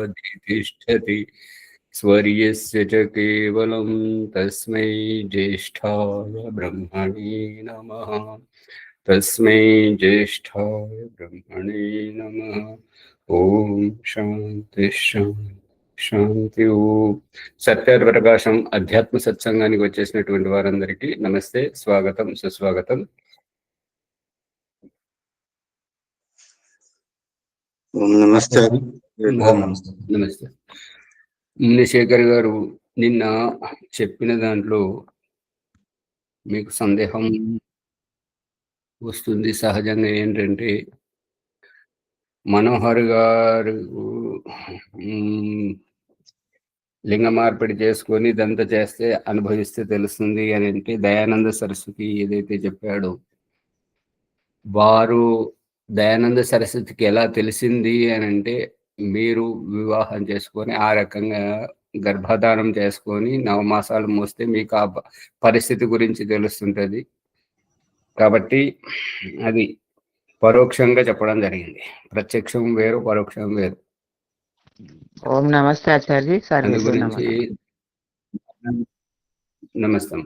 अधितिष्ठति स्वर्यस्य च केवलं तस्मै ज्येष्ठाय ब्रह्मणे नमः। तस्मै ज्येष्ठाय ब्रह्मणे नमः। ओम शांति शांति శాంతి. సత్యప్రకాశం అధ్యాత్మ సత్సంగానికి వచ్చేసినటువంటి వారందరికీ నమస్తే, స్వాగతం, సుస్వాగతం. నమస్తే. నమస్తే. మునిశేఖర్ గారు, నిన్న చెప్పిన దాంట్లో మీకు సందేహం వస్తుంది సహజంగా. ఏంటంటే మనోహర్ గారు లింగ మార్పిడి చేసుకొని ఇదంతా చేస్తే అనుభవిస్తే తెలుస్తుంది అని అంటే, దయానంద సరస్వతి ఏదైతే చెప్పాడో, వారు దయానంద సరస్వతికి ఎలా తెలిసింది అని అంటే, మీరు వివాహం చేసుకొని ఆ రకంగా గర్భధానం చేసుకొని 9 మాసాలు మోస్తే మీకు ఆ పరిస్థితి గురించి తెలుస్తుంటది. కాబట్టి అది పరోక్షంగా చెప్పడం జరిగింది. ప్రత్యక్షం వేరు, పరోక్షం వేరు. ఓం నమస్తే ఆచార్య. అందు గురించి నమస్తం.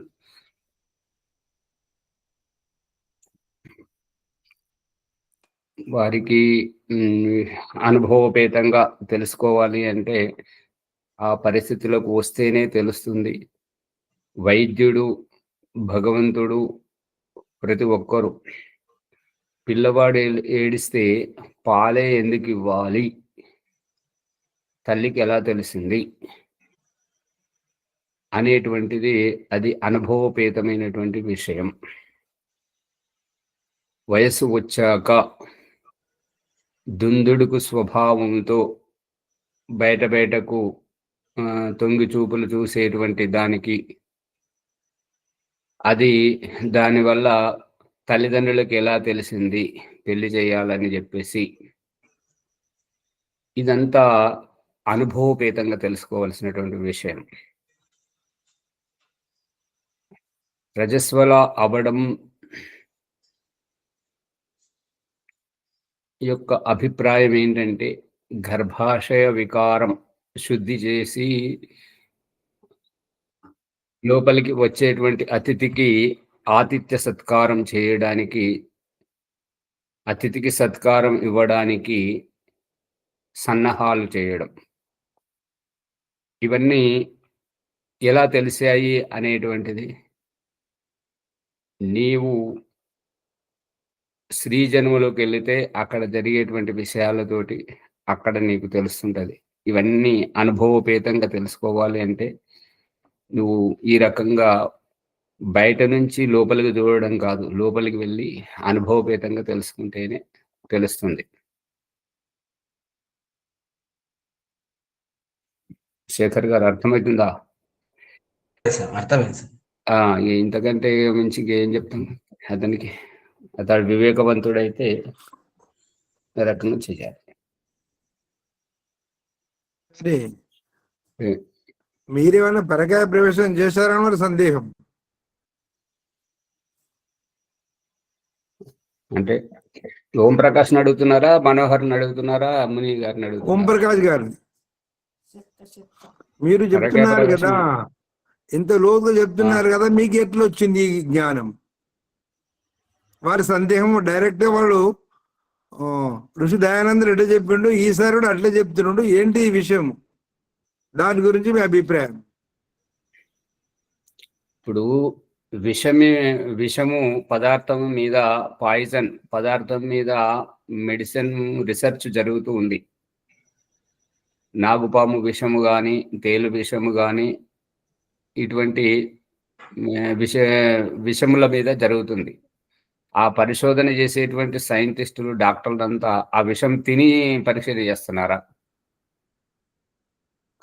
వారికి అనుభవపేతంగా తెలుసుకోవాలి అంటే ఆ పరిస్థితిలోకి వస్తేనే తెలుస్తుంది. వైద్యుడు, భగవంతుడు, ప్రతి ఒక్కరు పిల్లవాడు ఏడిస్తే పాలే ఎందుకు ఇవ్వాలి, తల్లికి ఎలా తెలిసింది అనేటువంటిది అది అనుభవపేతమైనటువంటి విషయం. వయస్సు వచ్చాక దుందుడుకు స్వభావంతో బయటకు తొంగి చూపులు చూసేటువంటి దానికి, అది దానివల్ల తల్లిదండ్రులకు ఎలా తెలిసింది పెళ్లి చేయాలని చెప్పేసి, ఇదంతా అనుభవపేతంగా తెలుసుకోవాల్సినటువంటి విషయం. రజస్వల అవ్వడం యొక్క అభిప్రాయం ఏంటంటే, గర్భాశయ వికారం శుద్ధి చేసి లోపలికి వచ్చేటువంటి అతిథికి ఆతిథ్య సత్కారం చేయడానికి, అతిథికి సత్కారం ఇవ్వడానికి సన్నాహాలు చేయడం, ఇవన్నీ ఎలా తెలిసాయి అనేటువంటిది నీవు స్త్రీ జన్మలోకి వెళితే అక్కడ జరిగేటువంటి విషయాలతోటి అక్కడ నీకు తెలుస్తుంటది. ఇవన్నీ అనుభవపేతంగా తెలుసుకోవాలి అంటే నువ్వు ఈ రకంగా బయట నుంచి లోపలికి చూడడం కాదు, లోపలికి వెళ్ళి అనుభవపేతంగా తెలుసుకుంటేనే తెలుస్తుంది. శేఖర్ గారు, అర్థమవుతుందా? అర్థమైంది. ఇంతకంటే మించి ఏం చెప్తాం అతనికి? అతడు వివేకవంతుడైతే రకంగా చేయాలి. మీరేమైనా పరకాయ ప్రవేశం చేశారన్న సందేహం. అంటే ఓం ప్రకాష్ అడుగుతున్నారా, మనోహర్ని అడుగుతున్నారా, ముని గారిని అడుగుతున్నారా? ఓం ప్రకాష్ గారు మీరు చెప్తున్నారు కదా, ఇంత లోతుగా చెప్తున్నారు కదా, మీకు ఎట్లా వచ్చింది ఈ జ్ఞానం? వారి సందేహం డైరెక్ట్ వాళ్ళు ఋషి దయానంద రెడ్డి చెప్పిండు, ఈసారి కూడా అట్లే చెప్తున్నాడు, ఏంటి ఈ విషయం? దాని గురించి మీ అభిప్రాయం. ఇప్పుడు విషము పదార్థం మీద, పాయిజన్ పదార్థం మీద మెడిసిన్ రీసెర్చ్ జరుగుతూ ఉంది. నాగుపాము విషము కానీ, తేలు విషము కానీ, ఇటువంటి విషముల మీద జరుగుతుంది. ఆ పరిశోధన చేసేటువంటి సైంటిస్టులు, డాక్టర్లంతా ఆ విషం తిని పరీక్ష చేస్తున్నారా?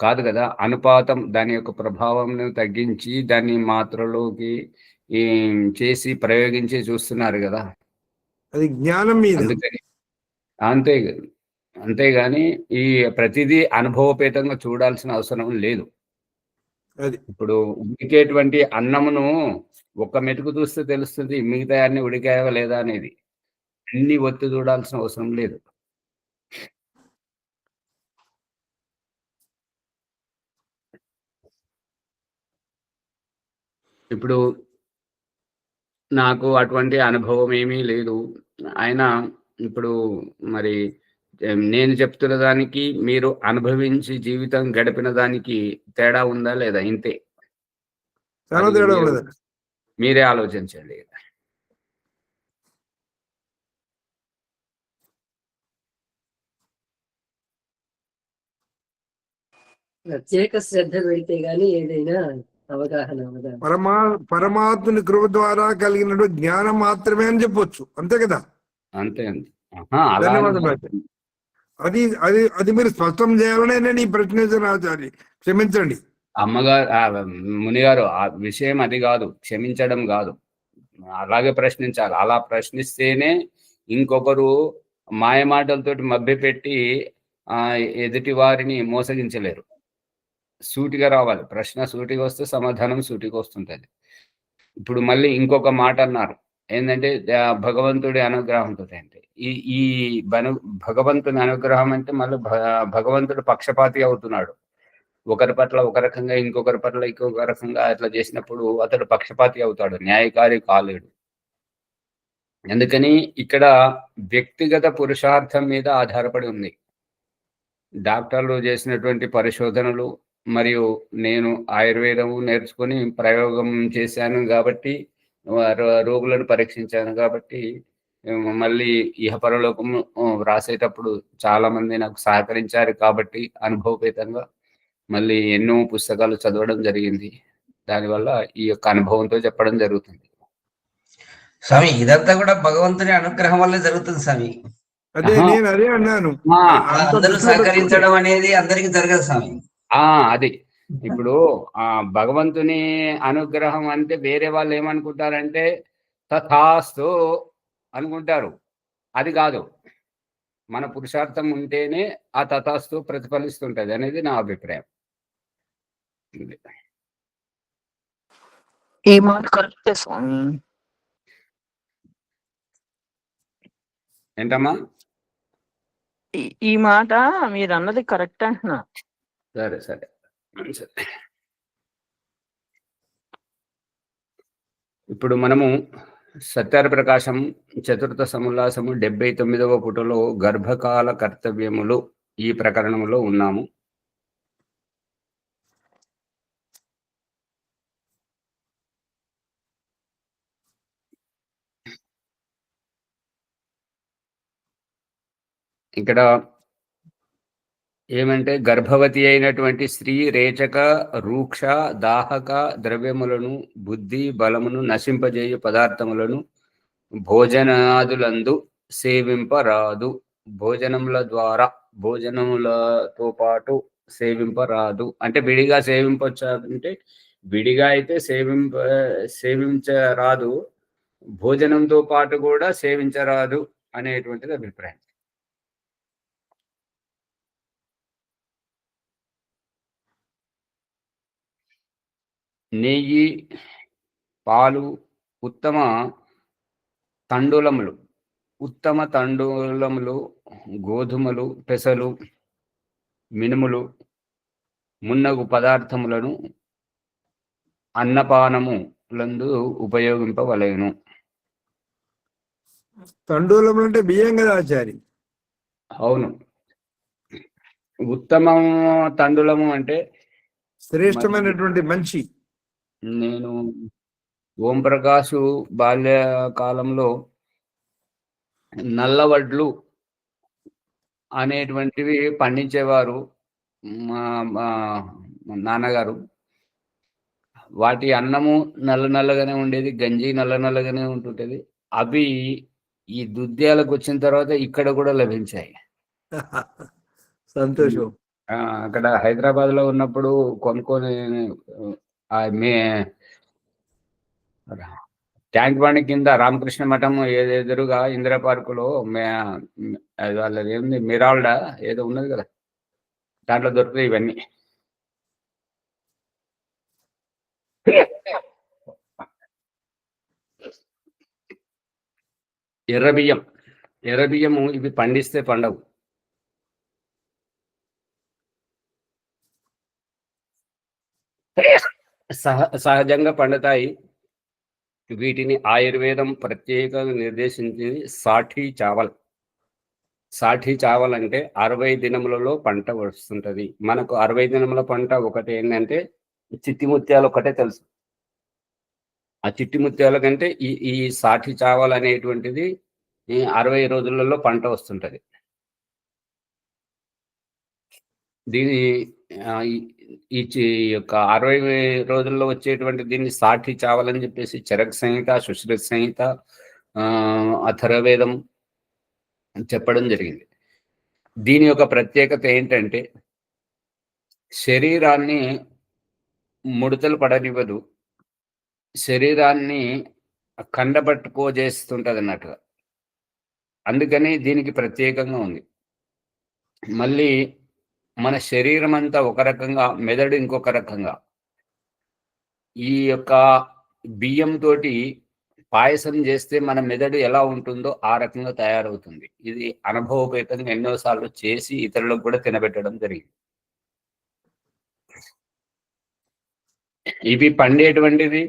కాదు కదా. అనుపాతం, దాని యొక్క ప్రభావం తగ్గించి దాన్ని మాత్రలోకి చేసి ప్రయోగించి చూస్తున్నారు కదా. అది జ్ఞానం మీద. అందుకని అంతేగాని ఈ ప్రతిదీ అనుభవపేతంగా చూడాల్సిన అవసరం లేదు. ఇప్పుడు ఉడికేటువంటి అన్నమును ఒక్క మెతుకు చూస్తే తెలుస్తుంది మిగతా అన్ని ఉడికాయా లేదా అనేది. అన్ని ఒత్తి చూడాల్సిన అవసరం లేదు. ఇప్పుడు నాకు అటువంటి అనుభవం ఏమీ లేదు. అయినా ఇప్పుడు మరి నేను చెప్తున్న దానికి, మీరు అనుభవించి జీవితం గడిపిన దానికి తేడా ఉందా లేదా? ఇంతే. చాలా అది తేడా మీరు ఉండదు. మీరే ఆలోచించండి. ప్రత్యేక శ్రద్ధ పెడితే గానీ ఏదైనా అవగాహన అవగాహన. పరమాత్ముని కృప ద్వారా కలిగినటువంటి జ్ఞానం మాత్రమే అని చెప్పొచ్చు. అంతే కదా? అంతే అండి. అలా ధన్యవాదాలు ఆచార్య. అది అది అది మీరు స్పష్టం చేయాలనే నేను ఈ ప్రశ్నించిన ఆచార్య. క్షమించండి. అమ్మగారు, మునిగారు, ఆ విషయం అది కాదు, క్షమించడం కాదు. అలాగే ప్రశ్నించాలి. అలా ప్రశ్నిస్తేనే ఇంకొకరు మాయమాటలతోటి మభ్యపెట్టి ఎదుటి వారిని మోసగించలేరు. సూటిగా రావాలి. ప్రశ్న సూటిగా వస్తే సమాధానం సూటిగా వస్తుంటది. ఇప్పుడు మళ్ళీ ఇంకొక మాట అన్నారు. ఏంటంటే భగవంతుడి అనుగ్రహంతో అంటే ఈ ఈ భగవంతుని అనుగ్రహం అంటే మళ్ళీ భగవంతుడు పక్షపాతి అవుతున్నాడు. ఒకరి పట్ల ఒక రకంగా, ఇంకొకరి పట్ల ఇంకొక రకంగా అట్లా చేసినప్పుడు అతడు పక్షపాతి అవుతాడు, న్యాయకారి కాలేడు. అందుకని ఇక్కడ వ్యక్తిగత పురుషార్థం మీద ఆధారపడి ఉంది. డాక్టర్లు చేసినటువంటి పరిశోధనలు మరియు నేను ఆయుర్వేదం నేర్చుకుని ప్రయోగం చేశాను కాబట్టి, రోగులను పరీక్షించాను కాబట్టి, మళ్ళీ ఇహపరలోకం రాసేటప్పుడు చాలా మంది నాకు సహకరించారు కాబట్టి అనుభవపేతంగా మళ్ళీ ఎన్నో పుస్తకాలు చదవడం జరిగింది. దానివల్ల ఈ యొక్క అనుభవంతో చెప్పడం జరుగుతుంది. స్వామి, ఇదంతా కూడా భగవంతుని అనుగ్రహం వల్ల జరుగుతుంది స్వామి. అదే నేను అదే అన్నాను. అందరూ సహకరించడం అనేది అందరికి జరగదు స్వామి. అది ఇప్పుడు భగవంతుని అనుగ్రహం అంటే వేరే వాళ్ళు ఏమనుకుంటారంటే తథాస్తు అనుకుంటారు. అది కాదు. మన పురుషార్థం ఉంటేనే ఆ తథాస్తు ప్రతిఫలిస్తుంటది అనేది నా అభిప్రాయం. ఈ మాట కరెక్టే స్వామి. ఏంటమ్మా? ఈ మాట మీరు అన్నది కరెక్ట్ అంటున్నా. సరే సరే సరే. ఇప్పుడు మనము సత్యార ప్రకాశం చతుర్థ సముల్లాసము 79వ పుటలో గర్భకాల కర్తవ్యములు ఈ ప్రకరణంలో ఉన్నాము. ఇక్కడ ఏమంటే గర్భవతి అయినటువంటి స్త్రీ రేచక, రూక్ష, దాహక ద్రవ్యములను, బుద్ధి బలమును నశింపజేయు పదార్థములను భోజనాదులందు సేవింపరాదు. భోజనముల ద్వారా, భోజనములతో పాటు సేవింపరాదు. అంటే విడిగా సేవింపవచ్చు అంటే విడిగా అయితే సేవించరాదు, భోజనంతో పాటు కూడా సేవించరాదు అనేటువంటిది అభిప్రాయం. నెయ్యి, పాలు, ఉత్తమ తండూలములు, గోధుమలు, పెసలు, మినుములు మున్నగు పదార్థములను అన్నపానములందు ఉపయోగింపవలెను. తండూలం అంటే బియ్యం కదా ఆచారి? అవును. ఉత్తమం తండూలము అంటే శ్రేష్టమైనటువంటి మంచి. నేను ఓంప్రకాశు బాల్యకాలంలో నల్లవడ్లు అనేటువంటివి పండించేవారు మా నాన్నగారు. వాటి అన్నము నల్లగానే ఉండేది, గంజి నల్లగానే ఉంటుంటది. అవి ఈ దుద్యాలకు వచ్చిన తర్వాత ఇక్కడ కూడా లభించాయి. సంతోషం. అక్కడ హైదరాబాద్ లో ఉన్నప్పుడు కొనుక్కొని ట్యాంక్ బండి కింద రామకృష్ణ మఠం ఎదురుగా ఇందిరా పార్కులో వాళ్ళది ఏంది మిరాల్డా ఏదో ఉన్నది కదా, దాంట్లో దొరుకుతాయి ఇవన్నీ. ఎర్రబియ్యము ఇవి పండిస్తే పండవు. సహజంగా పండుతాయి. వీటిని ఆయుర్వేదం ప్రత్యేకంగా నిర్దేశించింది సాఠీ చావల్. సాఠీ చావల్ అంటే 60 దినములలో పంట వస్తుంటది. మనకు 60 దినముల పంట ఒకటి ఏంటంటే చిట్టి ముత్యాలు ఒకటే తెలుసు. ఆ చిట్టి ముత్యాల కంటే ఈ సాఠీ చావల్ అనేటువంటిది ఈ 60 రోజులలో పంట వస్తుంటది. దీని యొక్క 60 రోజుల్లో వచ్చేటువంటి దీన్ని సాఠీ చావలని చెప్పేసి చరక సంహిత, సుశ్రుత సంహిత, అథర్వవేదం చెప్పడం జరిగింది. దీని యొక్క ప్రత్యేకత ఏంటంటే శరీరాన్ని ముడతలు పడనివ్వదు, శరీరాన్ని కండబట్టుకోజేస్తుంటది అన్నట్టుగా. అందుకని దీనికి ప్రత్యేకంగా ఉంది. మళ్ళీ మన శరీరం అంతా ఒక రకంగా, మెదడు ఇంకొక రకంగా. ఈ యొక్క బియ్యంతో పాయసం చేస్తే మన మెదడు ఎలా ఉంటుందో ఆ రకంగా తయారవుతుంది. ఇది అనుభవపేతంగా ఎన్నోసార్లు చేసి ఇతరులకు కూడా తినబెట్టడం జరిగింది. ఇవి పండేటువంటిది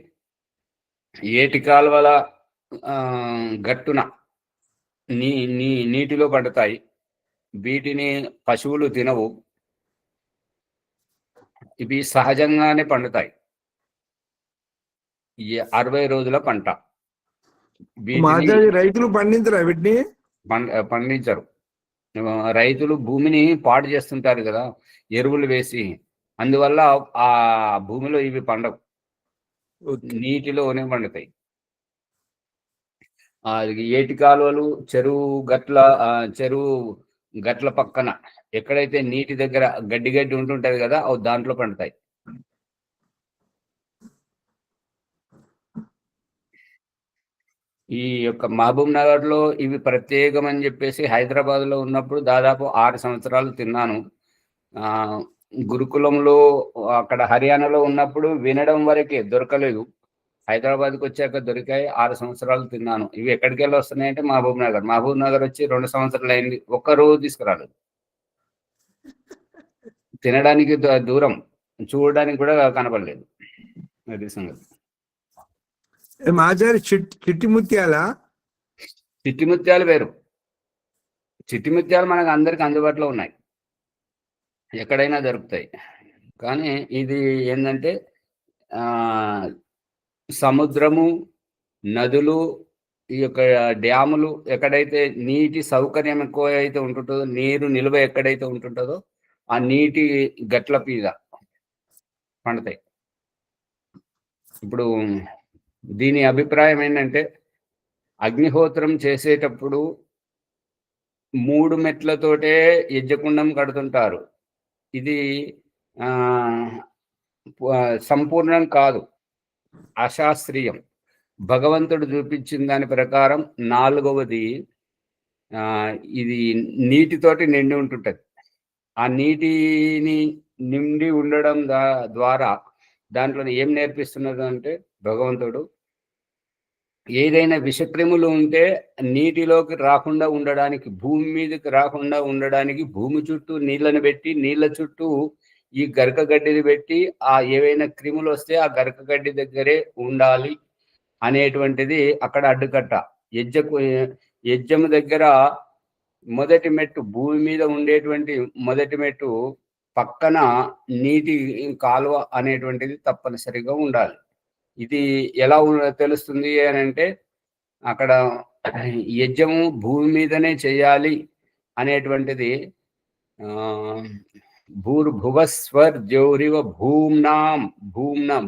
ఏటి కాలువల గట్టున నీటిలో పడతాయి. వీటిని పశువులు తినవు. ఇవి సహజంగానే పండుతాయి. ఈ 60 రోజుల పంట. రైతులు పండించరా వీటిని? పండించరు. రైతులు భూమిని పాడు చేస్తుంటారు కదా ఎరువులు వేసి, అందువల్ల ఆ భూమిలో ఇవి పండవు, నీటిలోనే పండుతాయి. ఏటి కాలువలు, చెరువు గట్ల పక్కన ఎక్కడైతే నీటి దగ్గర గడ్డి ఉంటుంటది కదా, అవి దాంట్లో పండుతాయి. ఈ యొక్క మహబూబ్ నగర్ లో ఇవి ప్రత్యేకం అని చెప్పేసి హైదరాబాద్ లో ఉన్నప్పుడు దాదాపు 6 సంవత్సరాలు తిన్నాను. గురుకులంలో అక్కడ హర్యానాలో ఉన్నప్పుడు వినడం వరకే, దొరకలేదు. హైదరాబాద్కి వచ్చాక దొరికాయి. 6 సంవత్సరాలు తిన్నాను. ఇవి ఎక్కడికి వెళ్ళి వస్తున్నాయంటే మహబూబ్ నగర్ వచ్చి 2 సంవత్సరాలు అయింది. ఒక్కరోజు తీసుకురాలేదు. తినడానికి దూరం, చూడడానికి కూడా కనపడలేదు. అది సంగతి. ఆచార్య చిట్టి ముత్యాలు వేరు. చిట్టి ముత్యాలు మనకు అందరికి అందుబాటులో ఉన్నాయి, ఎక్కడైనా దొరుకుతాయి. కానీ ఇది ఏంటంటే సముద్రము, నదులు, ఈ యొక్క డ్యాములు ఎక్కడైతే నీటి సౌకర్యం ఎక్కువ అయితే ఉంటుంటుందో, నీరు నిల్వ ఎక్కడైతే ఉంటుంటుందో ఆ నీటి గట్ల మీద పండుతాయి. ఇప్పుడు దీని అభిప్రాయం ఏంటంటే అగ్నిహోత్రం చేసేటప్పుడు 3 మెట్లతోటే యజ్ఞకుండం కడుతుంటారు. ఇది సంపూర్ణం కాదు, అశాస్త్రీయం. భగవంతుడు చూపించిన దాని ప్రకారం 4వది ఇది నీటితోటి నిండి ఉంటుంటది. ఆ నీటిని నిండి ఉండడం ద్వారా దాంట్లో ఏం నేర్పిస్తున్నది అంటే భగవంతుడు ఏదైనా విషక్రిములు ఉంటే నీటిలోకి రాకుండా ఉండడానికి, భూమి మీదకి రాకుండా ఉండడానికి భూమి చుట్టూ నీళ్ళని పెట్టి, నీళ్ళ చుట్టూ ఈ గరక గడ్డిని పెట్టి ఆ ఏవైనా క్రిములు వస్తే ఆ గరక గడ్డి దగ్గరే ఉండాలి అనేటువంటిది అక్కడ అడ్డుకట్ట. యజ్ఞము దగ్గర మొదటి మెట్టు, భూమి మీద ఉండేటువంటి మొదటి మెట్టు పక్కన నీటి కాలువ అనేటువంటిది తప్పనిసరిగా ఉండాలి. ఇది ఎలా తెలుస్తుంది అని అంటే అక్కడ యజ్ఞము భూమి మీదనే చేయాలి అనేటువంటిది భూర్భువస్వర్ జ్యోరివ భూమ్నాం.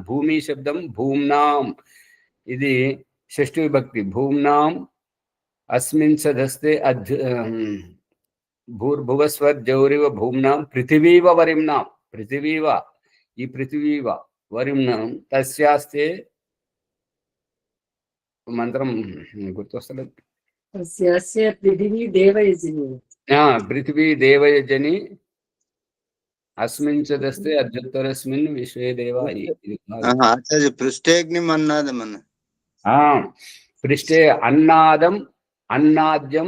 భూమి శబ్దం భూమ్నాం, ఇది షష్ఠి విభక్తి. భూమ్నాం అస్మిన్ సదస్తే భూర్భువస్వర్ జ్యోరివ భూమ్నాం పృథివీవ వరిమ్నాం. పృథివీవ, ఈ పృథివీవ వరిమ్నాం తస్యాస్తే, మంత్రం గుర్తొస్తలేదు. పృథివీ దేవయజని అస్మిన్ చదస్తే అర్జుత్తరస్మిన్ విశ్వే దేవ. ఆచార్య పృష్ఠేగ్ని అన్నాదం పృష్ఠే అన్నాదం అన్నాద్యం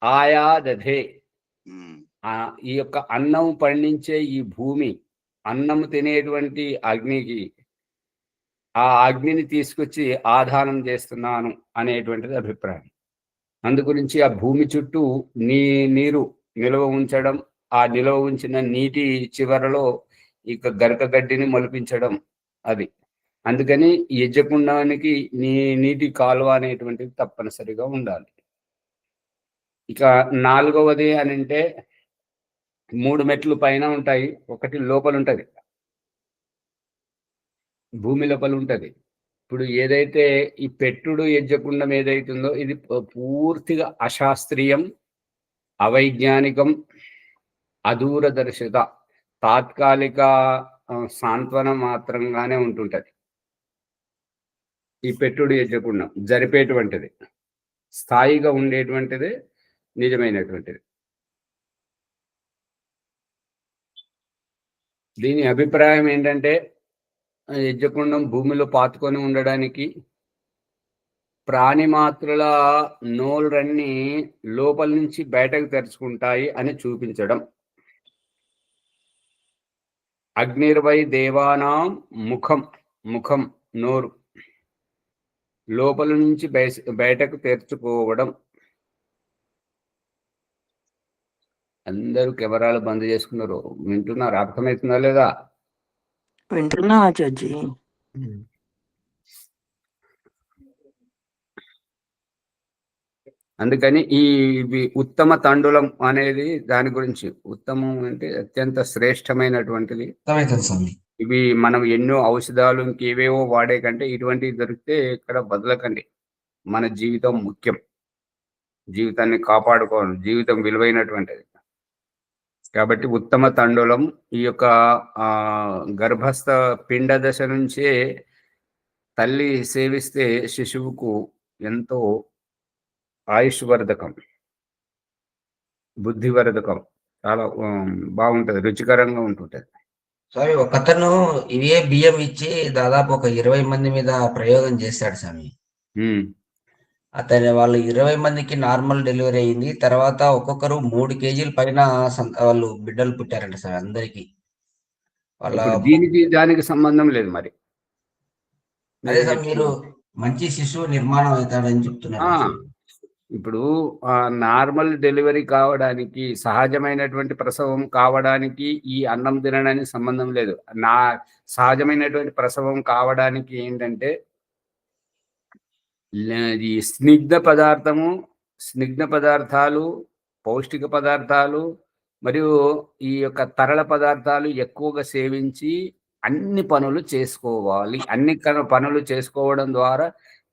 ఆయాదధే. ఈ యొక్క అన్నం పండించే ఈ భూమి, అన్నం తినేటువంటి అగ్నికి ఆ అగ్నిని తీసుకొచ్చి ఆధానం చేస్తున్నాను అనేటువంటిది అభిప్రాయం. అందు గురించి ఆ భూమి చుట్టూ నీరు నిల్వ ఉంచడం, ఆ నిల్వ ఉంచిన నీటి చివరలో ఇక గరికగడ్డిని మొలిపించడం అది. అందుకని యజ్ఞకుండానికి నీటి కాలువ అనేటువంటిది తప్పనిసరిగా ఉండాలి. ఇక 4వది అని అంటే 3 మెట్లు పైన ఉంటాయి, ఒకటి లోపల ఉంటది, భూమి లోపల ఉంటది. ఇప్పుడు ఏదైతే ఈ పెట్టుడు యజ్ఞకుండం ఏదైతుందో ఇది పూర్తిగా అశాస్త్రీయం, అవైజ్ఞానికం, అదూరదర్శిత, తాత్కాలిక సాంత్వన మాత్రంగానే ఉంటుంటది. ఈ పెట్టుడు యజ్ఞకుండం జరిపేటువంటిది, స్థాయిగా ఉండేటువంటిది, నిజమైనటువంటిది. దీని అభిప్రాయం ఏంటంటే యజ్ఞకుండం భూమిలో పాతుకొని ఉండడానికి ప్రాణిమాత్రుల నోళ్ళన్నీ లోపల నుంచి బయటకు తెరుచుకుంటాయి అని చూపించడం. అగ్నిర్వై దేవానాం ముఖం నోరు లోపల నుంచి బయటకు తెరుచుకోవడం. అందరూ కెమెరాలు బంద్ చేసుకున్నారు, వింటున్నారు, అర్థమవుతుందా లేదా? వింటున్నా ఆచార్జీ. అందుకని ఈ ఉత్తమ తండులం అనేది దాని గురించి. ఉత్తమం అంటే అత్యంత శ్రేష్టమైనటువంటిది. ఇవి మనం ఎన్నో ఔషధాలు ఇంకేవేవో వాడే కంటే ఇటువంటివి దొరికితే ఇక్కడ బదలకండి. మన జీవితం ముఖ్యం, జీవితాన్ని కాపాడుకోవాలి, జీవితం విలువైనటువంటిది. కాబట్టి ఉత్తమ తండులం ఈ యొక్క గర్భస్థ పిండ దశ నుంచే తల్లి సేవిస్తే శిశువుకు ఎంతో ఆయుష్వర్ధకం, బుద్ధివర్ధకం, చాలా బాగుంటది, రుచికరంగా ఉంటుంటది. స్వామి, ఒకతను ఇవే బియ్యం ఇచ్చి దాదాపు ఒక 20 మంది మీద ప్రయోగం చేశాడు స్వామి. అతని వాళ్ళు 20 మందికి నార్మల్ డెలివరీ అయింది. తర్వాత ఒక్కొక్కరు 3 కేజీల పైన వాళ్ళు బిడ్డలు పుట్టారంట సార్ అందరికి. వాళ్ళ దీనికి దానికి సంబంధం లేదు మరి. అదే సార్, మీరు మంచి శిశువు నిర్మాణం అవుతాడని చెప్తున్నారు. ఇప్పుడు నార్మల్ డెలివరీ కావడానికి, సహజమైనటువంటి ప్రసవం కావడానికి ఈ అన్నం తినడానికి సంబంధం లేదు. సహజమైనటువంటి ప్రసవం కావడానికి ఏంటంటే ఈ స్నిగ్ధ పదార్థాలు, పౌష్టిక పదార్థాలు మరియు ఈ యొక్క తరళ పదార్థాలు ఎక్కువగా సేవించి అన్ని పనులు చేసుకోవాలి. అన్ని పనులు చేసుకోవడం ద్వారా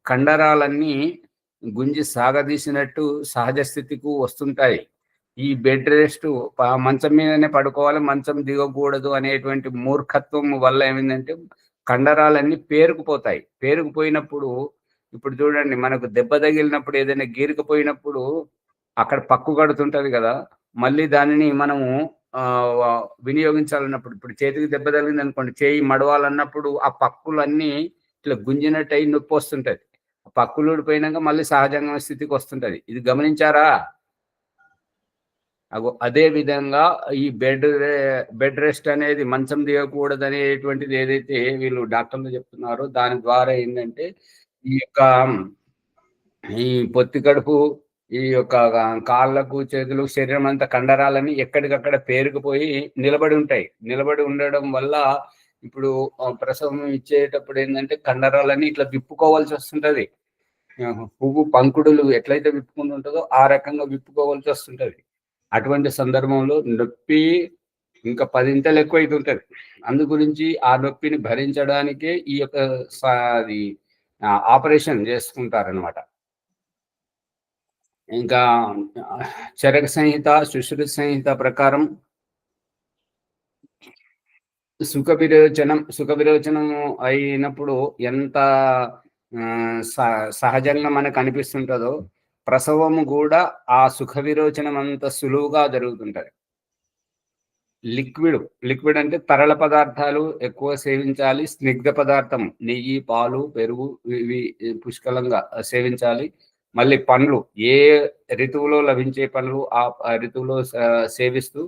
కండరాలన్నీ గుంజి సాగదీసినట్టు సహజ స్థితికి వస్తుంటాయి. ఈ బెడ్ రెస్ట్, మంచం మీదనే పడుకోవాలి, మంచం దిగకూడదు అనేటువంటి మూర్ఖత్వం వల్ల ఏమైందంటే కండరాలన్నీ పేరుకుపోతాయి. పేరుకుపోయినప్పుడు ఇప్పుడు చూడండి, మనకు దెబ్బ తగిలినప్పుడు ఏదైనా గీరుకుపోయినప్పుడు అక్కడ పక్కు కడుతుంటది కదా, మళ్ళీ దానిని మనము వినియోగించాలన్నప్పుడు, ఇప్పుడు చేతికి దెబ్బ తగిలింది అనుకోండి, చేయి మడవాలన్నప్పుడు ఆ పక్కులన్నీ ఇట్లా గుంజినట్టు అయి నొప్పి వస్తుంటది. పక్కులు ఊడిపోయినాక మళ్ళీ సహజంగా స్థితికి వస్తుంటది. ఇది గమనించారా? అదే విధంగా ఈ బెడ్ రెస్ట్ అనేది, మంచం దిగకూడదు అనేటువంటిది ఏదైతే వీళ్ళు డాక్టర్లు చెప్తున్నారో దాని ద్వారా ఏంటంటే ఈ పొత్తి కడుపు, ఈ యొక్క కాళ్ళకు, చేతులు, శరీరం అంతా కండరాలని ఎక్కడికక్కడ పేరుకుపోయి నిలబడి ఉంటాయి. నిలబడి ఉండడం వల్ల ఇప్పుడు ప్రసవం ఇచ్చేటప్పుడు ఏంటంటే కండరాలని ఇట్లా విప్పుకోవాల్సి వస్తుంటది. పువ్వు పంకుడులు ఎట్లయితే విప్పుకుంటుంటుందో ఆ రకంగా విప్పుకోవాల్సి వస్తుంటది. అటువంటి సందర్భంలో నొప్పి ఇంకా 10 ఎక్కువ అవుతుంటది. అందు గురించి ఆ నొప్పిని భరించడానికే ఈ యొక్క ఆపరేషన్ చేసుకుంటారనమాట. ఇంకా చరక సంహిత, సుశ్రుత సంహిత ప్రకారం సుఖ విరోచనం అయినప్పుడు ఎంత సహజంగా మనకు అనిపిస్తుంటుందో ప్రసవము కూడా ఆ సుఖ విరోచనం అంత సులువుగా జరుగుతుంటది. లిక్విడ్ అంటే తరళ పదార్థాలు ఎక్కువ సేవించాలి. స్నిగ్ధ పదార్థం, నెయ్యి, పాలు, పెరుగు ఇవి పుష్కలంగా సేవించాలి. మళ్ళీ పండ్లు, ఏ ఋతువులో లభించే పండ్లు ఆ ఋతువులో సేవిస్తూ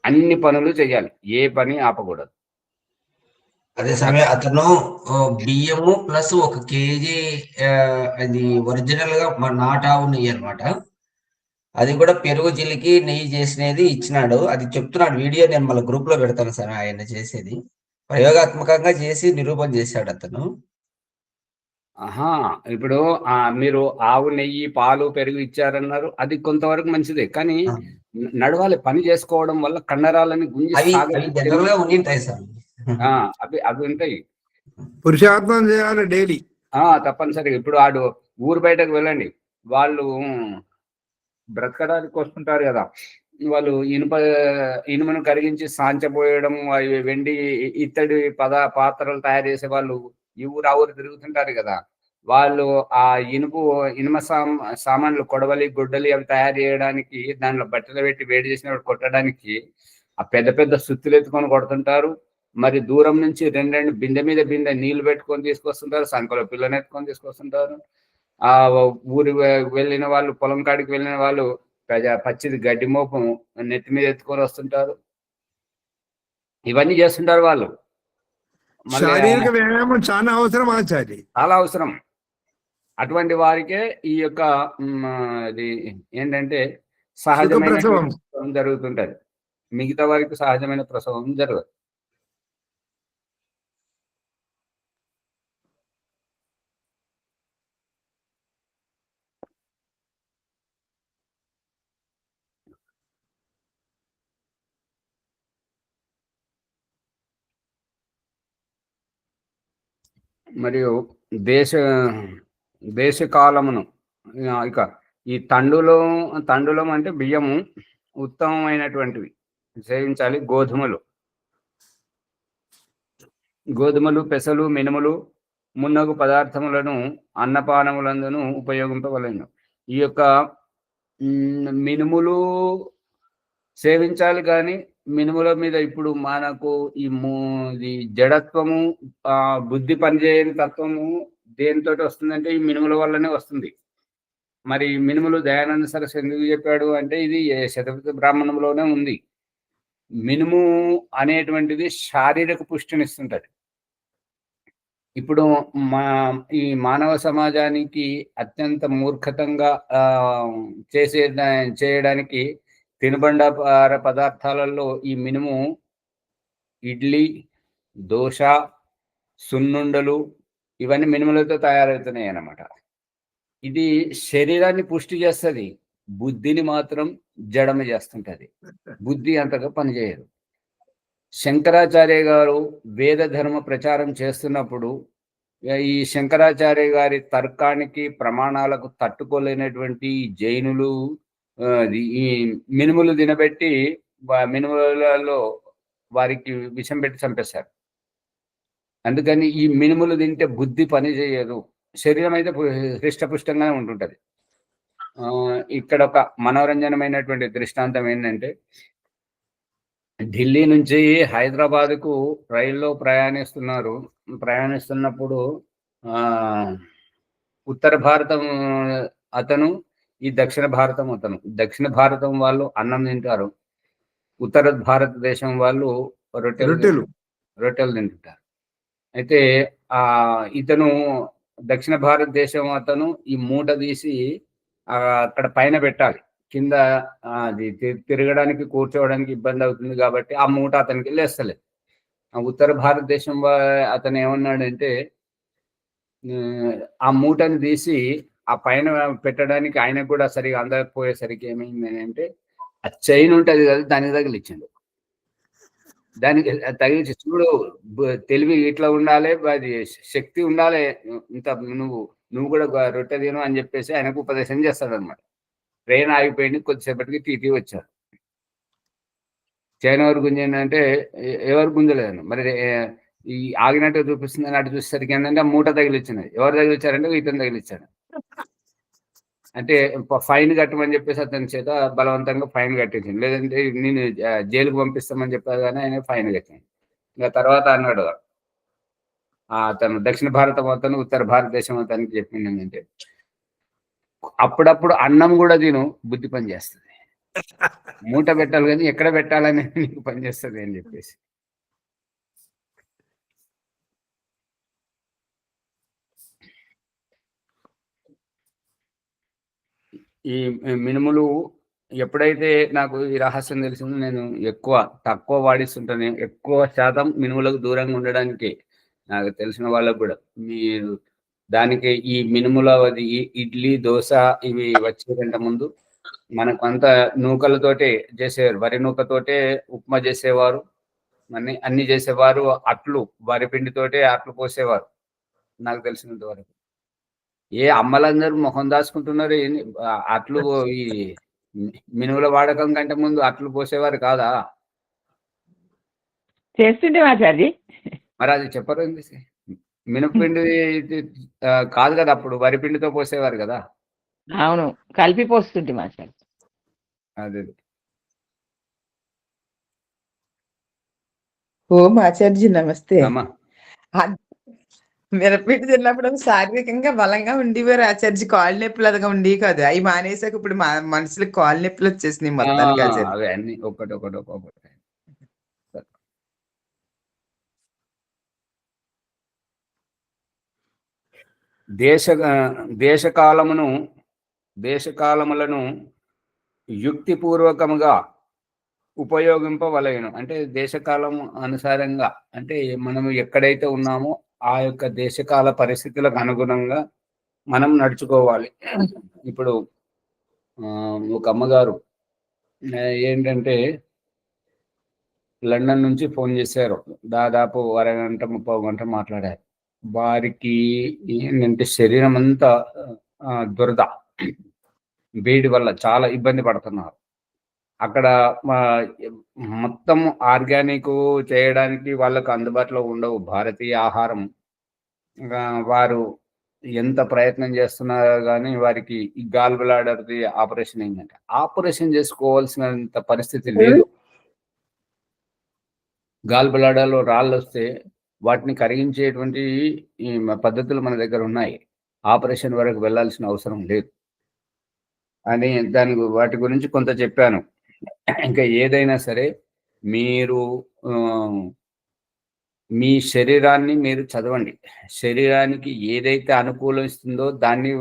అన్ని పనులు చేయాలి, ఏ పని ఆపకూడదు. అదే సమయం అతను బియ్యము ప్లస్ 1 కేజీ అది ఒరిజినల్ గా మన నాటావు నెయ్యి అనమాట. అది కూడా పెరుగు చిలికి నెయ్యి చేసినది ఇచ్చినాడు. అది చెప్తున్నాడు వీడియో, నేను మళ్ళీ గ్రూప్ లో పెడతాను సార్. ఆయన చేసేది ప్రయోగాత్మకంగా చేసి నిరూపణ చేశాడు అతను. ఆహా, ఇప్పుడు మీరు ఆవు నెయ్యి, పాలు, పెరుగు ఇచ్చారన్నారు, అది కొంతవరకు మంచిదే. కానీ నడవాలి, పని చేసుకోవడం వల్ల కండరాలని గుంజి అవి జనరల్ గా ఉంటాయి సార్. అవి ఉంటాయి. పురుషార్థం చేయాలి డైలీ. తప్పనిసరిగా. ఇప్పుడు ఊరు బయటకు వెళ్ళండి, వాళ్ళు బ్రతకడానికి వస్తుంటారు కదా, వాళ్ళు ఇనుమును కరిగించి సాంచపోయడం, అవి వెండి ఇత్తడి పాత్రలు తయారు చేసే వాళ్ళు ఈ ఊరు ఆ ఊరు తిరుగుతుంటారు కదా. వాళ్ళు ఆ ఇనుమ సామాన్లు, కొడవలి, గుడ్డలి అవి తయారు చేయడానికి దానిలో బట్టలు పెట్టి వేడి చేసినప్పుడు కొట్టడానికి ఆ పెద్ద పెద్ద సుత్తులు ఎత్తుకొని కొడుతుంటారు. మరి దూరం నుంచి రెండు బిందె మీద బిందె నీళ్లు పెట్టుకొని తీసుకొస్తుంటారు, సంకలో పిల్లని ఎత్తుకొని తీసుకొస్తుంటారు. ఆ ఊరి వెళ్ళిన వాళ్ళు, పొలం కాడికి వెళ్ళిన వాళ్ళు పచ్చిది గడ్డి మోపం నెత్తి మీద ఎత్తుకొని వస్తుంటారు. ఇవన్నీ చేస్తుంటారు వాళ్ళు. శారీరక వ్యాయామం చాలా అవసరం ఆచార్య, చాలా అవసరం. అటువంటి వారికే ఈ యొక్క ఇది ఏంటంటే సహజమైన ప్రసవం జరుగుతుంటది. మిగతా వారికి సహజమైన ప్రసవం జరగదు. మరియు దేశకాలమును ఇక ఈ తండులం అంటే బియ్యము ఉత్తమమైనటువంటివి సేవించాలి. గోధుమలు, పెసలు, మినుములు మున్నగు పదార్థములను అన్నపానములందును ఉపయోగింపవలెను. ఈ యొక్క మినుములు సేవించాలి. కానీ మినుముల మీద ఇప్పుడు మనకు ఈ జడత్వము, బుద్ధి పనిచేయని తత్వము దేనితో వస్తుందంటే ఈ మినుముల వల్లనే వస్తుంది. మరి మినుములు దయానంద సరస్సు ఎందుకు చెప్పాడు అంటే, ఇది శతపథ బ్రాహ్మణంలోనే ఉంది. మినుము అనేటువంటిది శారీరక పుష్టినిస్తుంటది. ఇప్పుడు ఈ మానవ సమాజానికి అత్యంత మూర్ఖతంగా చేయడానికి తినుబండార పదార్థాలలో ఈ మినుము, ఇడ్లీ, దోశ, సున్నుండలు ఇవన్నీ మినుములతో తయారవుతున్నాయి అన్నమాట. ఇది శరీరాన్ని పుష్టి చేస్తుంది, బుద్ధిని మాత్రం జడమ చేస్తుంటది. బుద్ధి అంతగా పనిచేయదు. శంకరాచార్య గారు వేద ధర్మ ప్రచారం చేస్తున్నప్పుడు ఈ శంకరాచార్య గారి తర్కానికి, ప్రమాణాలకు తట్టుకోలేనటువంటి జైనులు ఈ మినుములు తినబెట్టి మినుములలో వారికి విషం పెట్టి చంపేశారు. అందుకని ఈ మినుములు తింటే బుద్ధి పని చేయదు, శరీరం అయితే హృష్టపుష్టంగానే ఉంటుంటది. ఇక్కడ ఒక మనోరంజనమైనటువంటి దృష్టాంతం ఏంటంటే, ఢిల్లీ నుంచి హైదరాబాద్కు రైల్లో ప్రయాణిస్తున్నప్పుడు ఉత్తర భారతం అతను, ఈ దక్షిణ భారతం అతను. దక్షిణ భారతం వాళ్ళు అన్నం తింటారు, ఉత్తర భారతదేశం వాళ్ళు రొట్టెలు తింటుంటారు. అయితే ఇతను దక్షిణ భారతదేశం అతను ఈ మూట తీసి అక్కడ పైన పెట్టాలి. కింద అది తిరగడానికి, కూర్చోవడానికి ఇబ్బంది అవుతుంది కాబట్టి ఆ మూట అతనికి లేస్తలేదు. ఉత్తర భారతదేశం అతను ఏమన్నాడంటే, ఆ మూటని తీసి ఆ పైన పెట్టడానికి ఆయనకు కూడా సరిగా అందకపోయేసరికి ఏమైంది అంటే, ఆ చైన్ ఉంటుంది కదా, దానికి తగిలిచ్చిండు. దానికి తగిలించి, చూడు తెలివి ఇట్లా ఉండాలి, అది శక్తి ఉండాలి, ఇంత నువ్వు కూడా రొట్టె తిను అని చెప్పేసి ఆయనకు ఉపదేశం చేస్తాడు అనమాట. ట్రైన్ ఆగిపోయింది, కొద్దిసేపటికి టీటీ వచ్చారు. చైన్ ఎవరు గుంజిందంటే ఎవరు గుంజలేదన్న. మరి ఈ ఆగినట్టు చూపిస్తుంది, అటు చూసేసరికి ఏంటంటే ఆ మూట తగిలిచ్చినది. ఎవరు తగిలిచ్చారంటే ఇతను తగిలిచ్చాడు. అంటే ఫైన్ కట్టమని చెప్పేసి అతని చేత బలవంతంగా ఫైన్ కట్టించింది. లేదంటే నేను జైలుకు పంపిస్తామని చెప్పారు, కానీ ఆయన ఫైన్ కట్టింది. ఇంకా తర్వాత అన్నాడు అతను, దక్షిణ భారతం అతను ఉత్తర భారతదేశం అతనికి చెప్పింది ఏంటంటే, అప్పుడప్పుడు అన్నం కూడా తిను, బుద్ధి పని చేస్తుంది. మూట పెట్టాలి కానీ ఎక్కడ పెట్టాలని నీకు పనిచేస్తుంది అని చెప్పేసి. ఈ మినుములు ఎప్పుడైతే నాకు ఈ రహస్యం తెలిసిందో నేను తక్కువ వాడిస్తుంటాను. ఎక్కువ శాతం మినుములకు దూరంగా ఉండడానికి నాకు తెలిసిన వాళ్ళకు కూడా మీరు దానికి ఈ మినుముల ఇడ్లీ, దోశ ఇవి వచ్చేకంటే ముందు మనకు అంత నూకలతోటే చేసేవారు. వరి నూకతోటే ఉప్మా చేసేవారు, అన్ని చేసేవారు. అట్లు వరి పిండితోటే అట్లు పోసేవారు నాకు తెలిసినంత వరకు. ఏ అమ్మలందరూ మొహం దాచుకుంటున్నారు అట్లు ఈ మినుముల వాడకం కంటే ముందు అట్లు పోసేవారు కాదా? చేస్తుంటే ఆచార్య. మరి అది చెప్పరు ఏంటి? మినపిండి కాదు కదా, అప్పుడు వరి పిండితో పోసేవారు కదా. అవును, కలిపి పోస్తుంటే ఆచార్య. అదే ఓం ఆచార్య నమస్తే. అమ్మా మిరపపిండి తిన్నప్పుడు శారీరకంగా బలంగా ఉండేవారు ఆచార్య, కాళ్ళు నొప్పులు అదిగా ఉండేవి కాదు. అవి మానేసాక ఇప్పుడు మనుషులకు కాళ్ళు నొప్పులు వచ్చేసినాయి మొత్తానికి ఆచార్య. అవి అన్ని ఒక్కొక్కటి. దేశకాలములను యుక్తిపూర్వకముగా ఉపయోగింపవలెను. అంటే దేశకాలం అనుసారంగా, అంటే మనం ఎక్కడైతే ఉన్నామో ఆ యొక్క దేశకాల పరిస్థితులకు అనుగుణంగా మనం నడుచుకోవాలి. ఇప్పుడు ఒక అమ్మగారు ఏంటంటే లండన్ నుంచి ఫోన్ చేశారు. దాదాపు అరగంట 30 గంట మాట్లాడారు. వారికి ఏంటంటే శరీరం అంతా దురద, వేడి వల్ల చాలా ఇబ్బంది పడుతున్నారు. అక్కడ మొత్తం ఆర్గానిక్ చేయడానికి వాళ్ళకు అందుబాటులో ఉండవు భారతీయ ఆహారం. వారు ఎంత ప్రయత్నం చేస్తున్నారో కానీ వారికి ఈ గాల్ బ్లాడర్ది ఆపరేషన్ అయిందంటే ఆపరేషన్ చేసుకోవాల్సినంత పరిస్థితి లేదు. గాల్ బ్లాడర్లో రాళ్ళు వస్తే వాటిని కరిగించేటువంటి ఈ పద్ధతులు మన దగ్గర ఉన్నాయి. ఆపరేషన్ వరకు వెళ్ళాల్సిన అవసరం లేదు అని వాటి గురించి కొంత చెప్పాను. ఇంకా ఏదైనా సరే మీరు మీ శరీరాన్ని మీరు చదవండి. శరీరానికి ఏదైతే అనుకూలిస్తుందో దాన్ని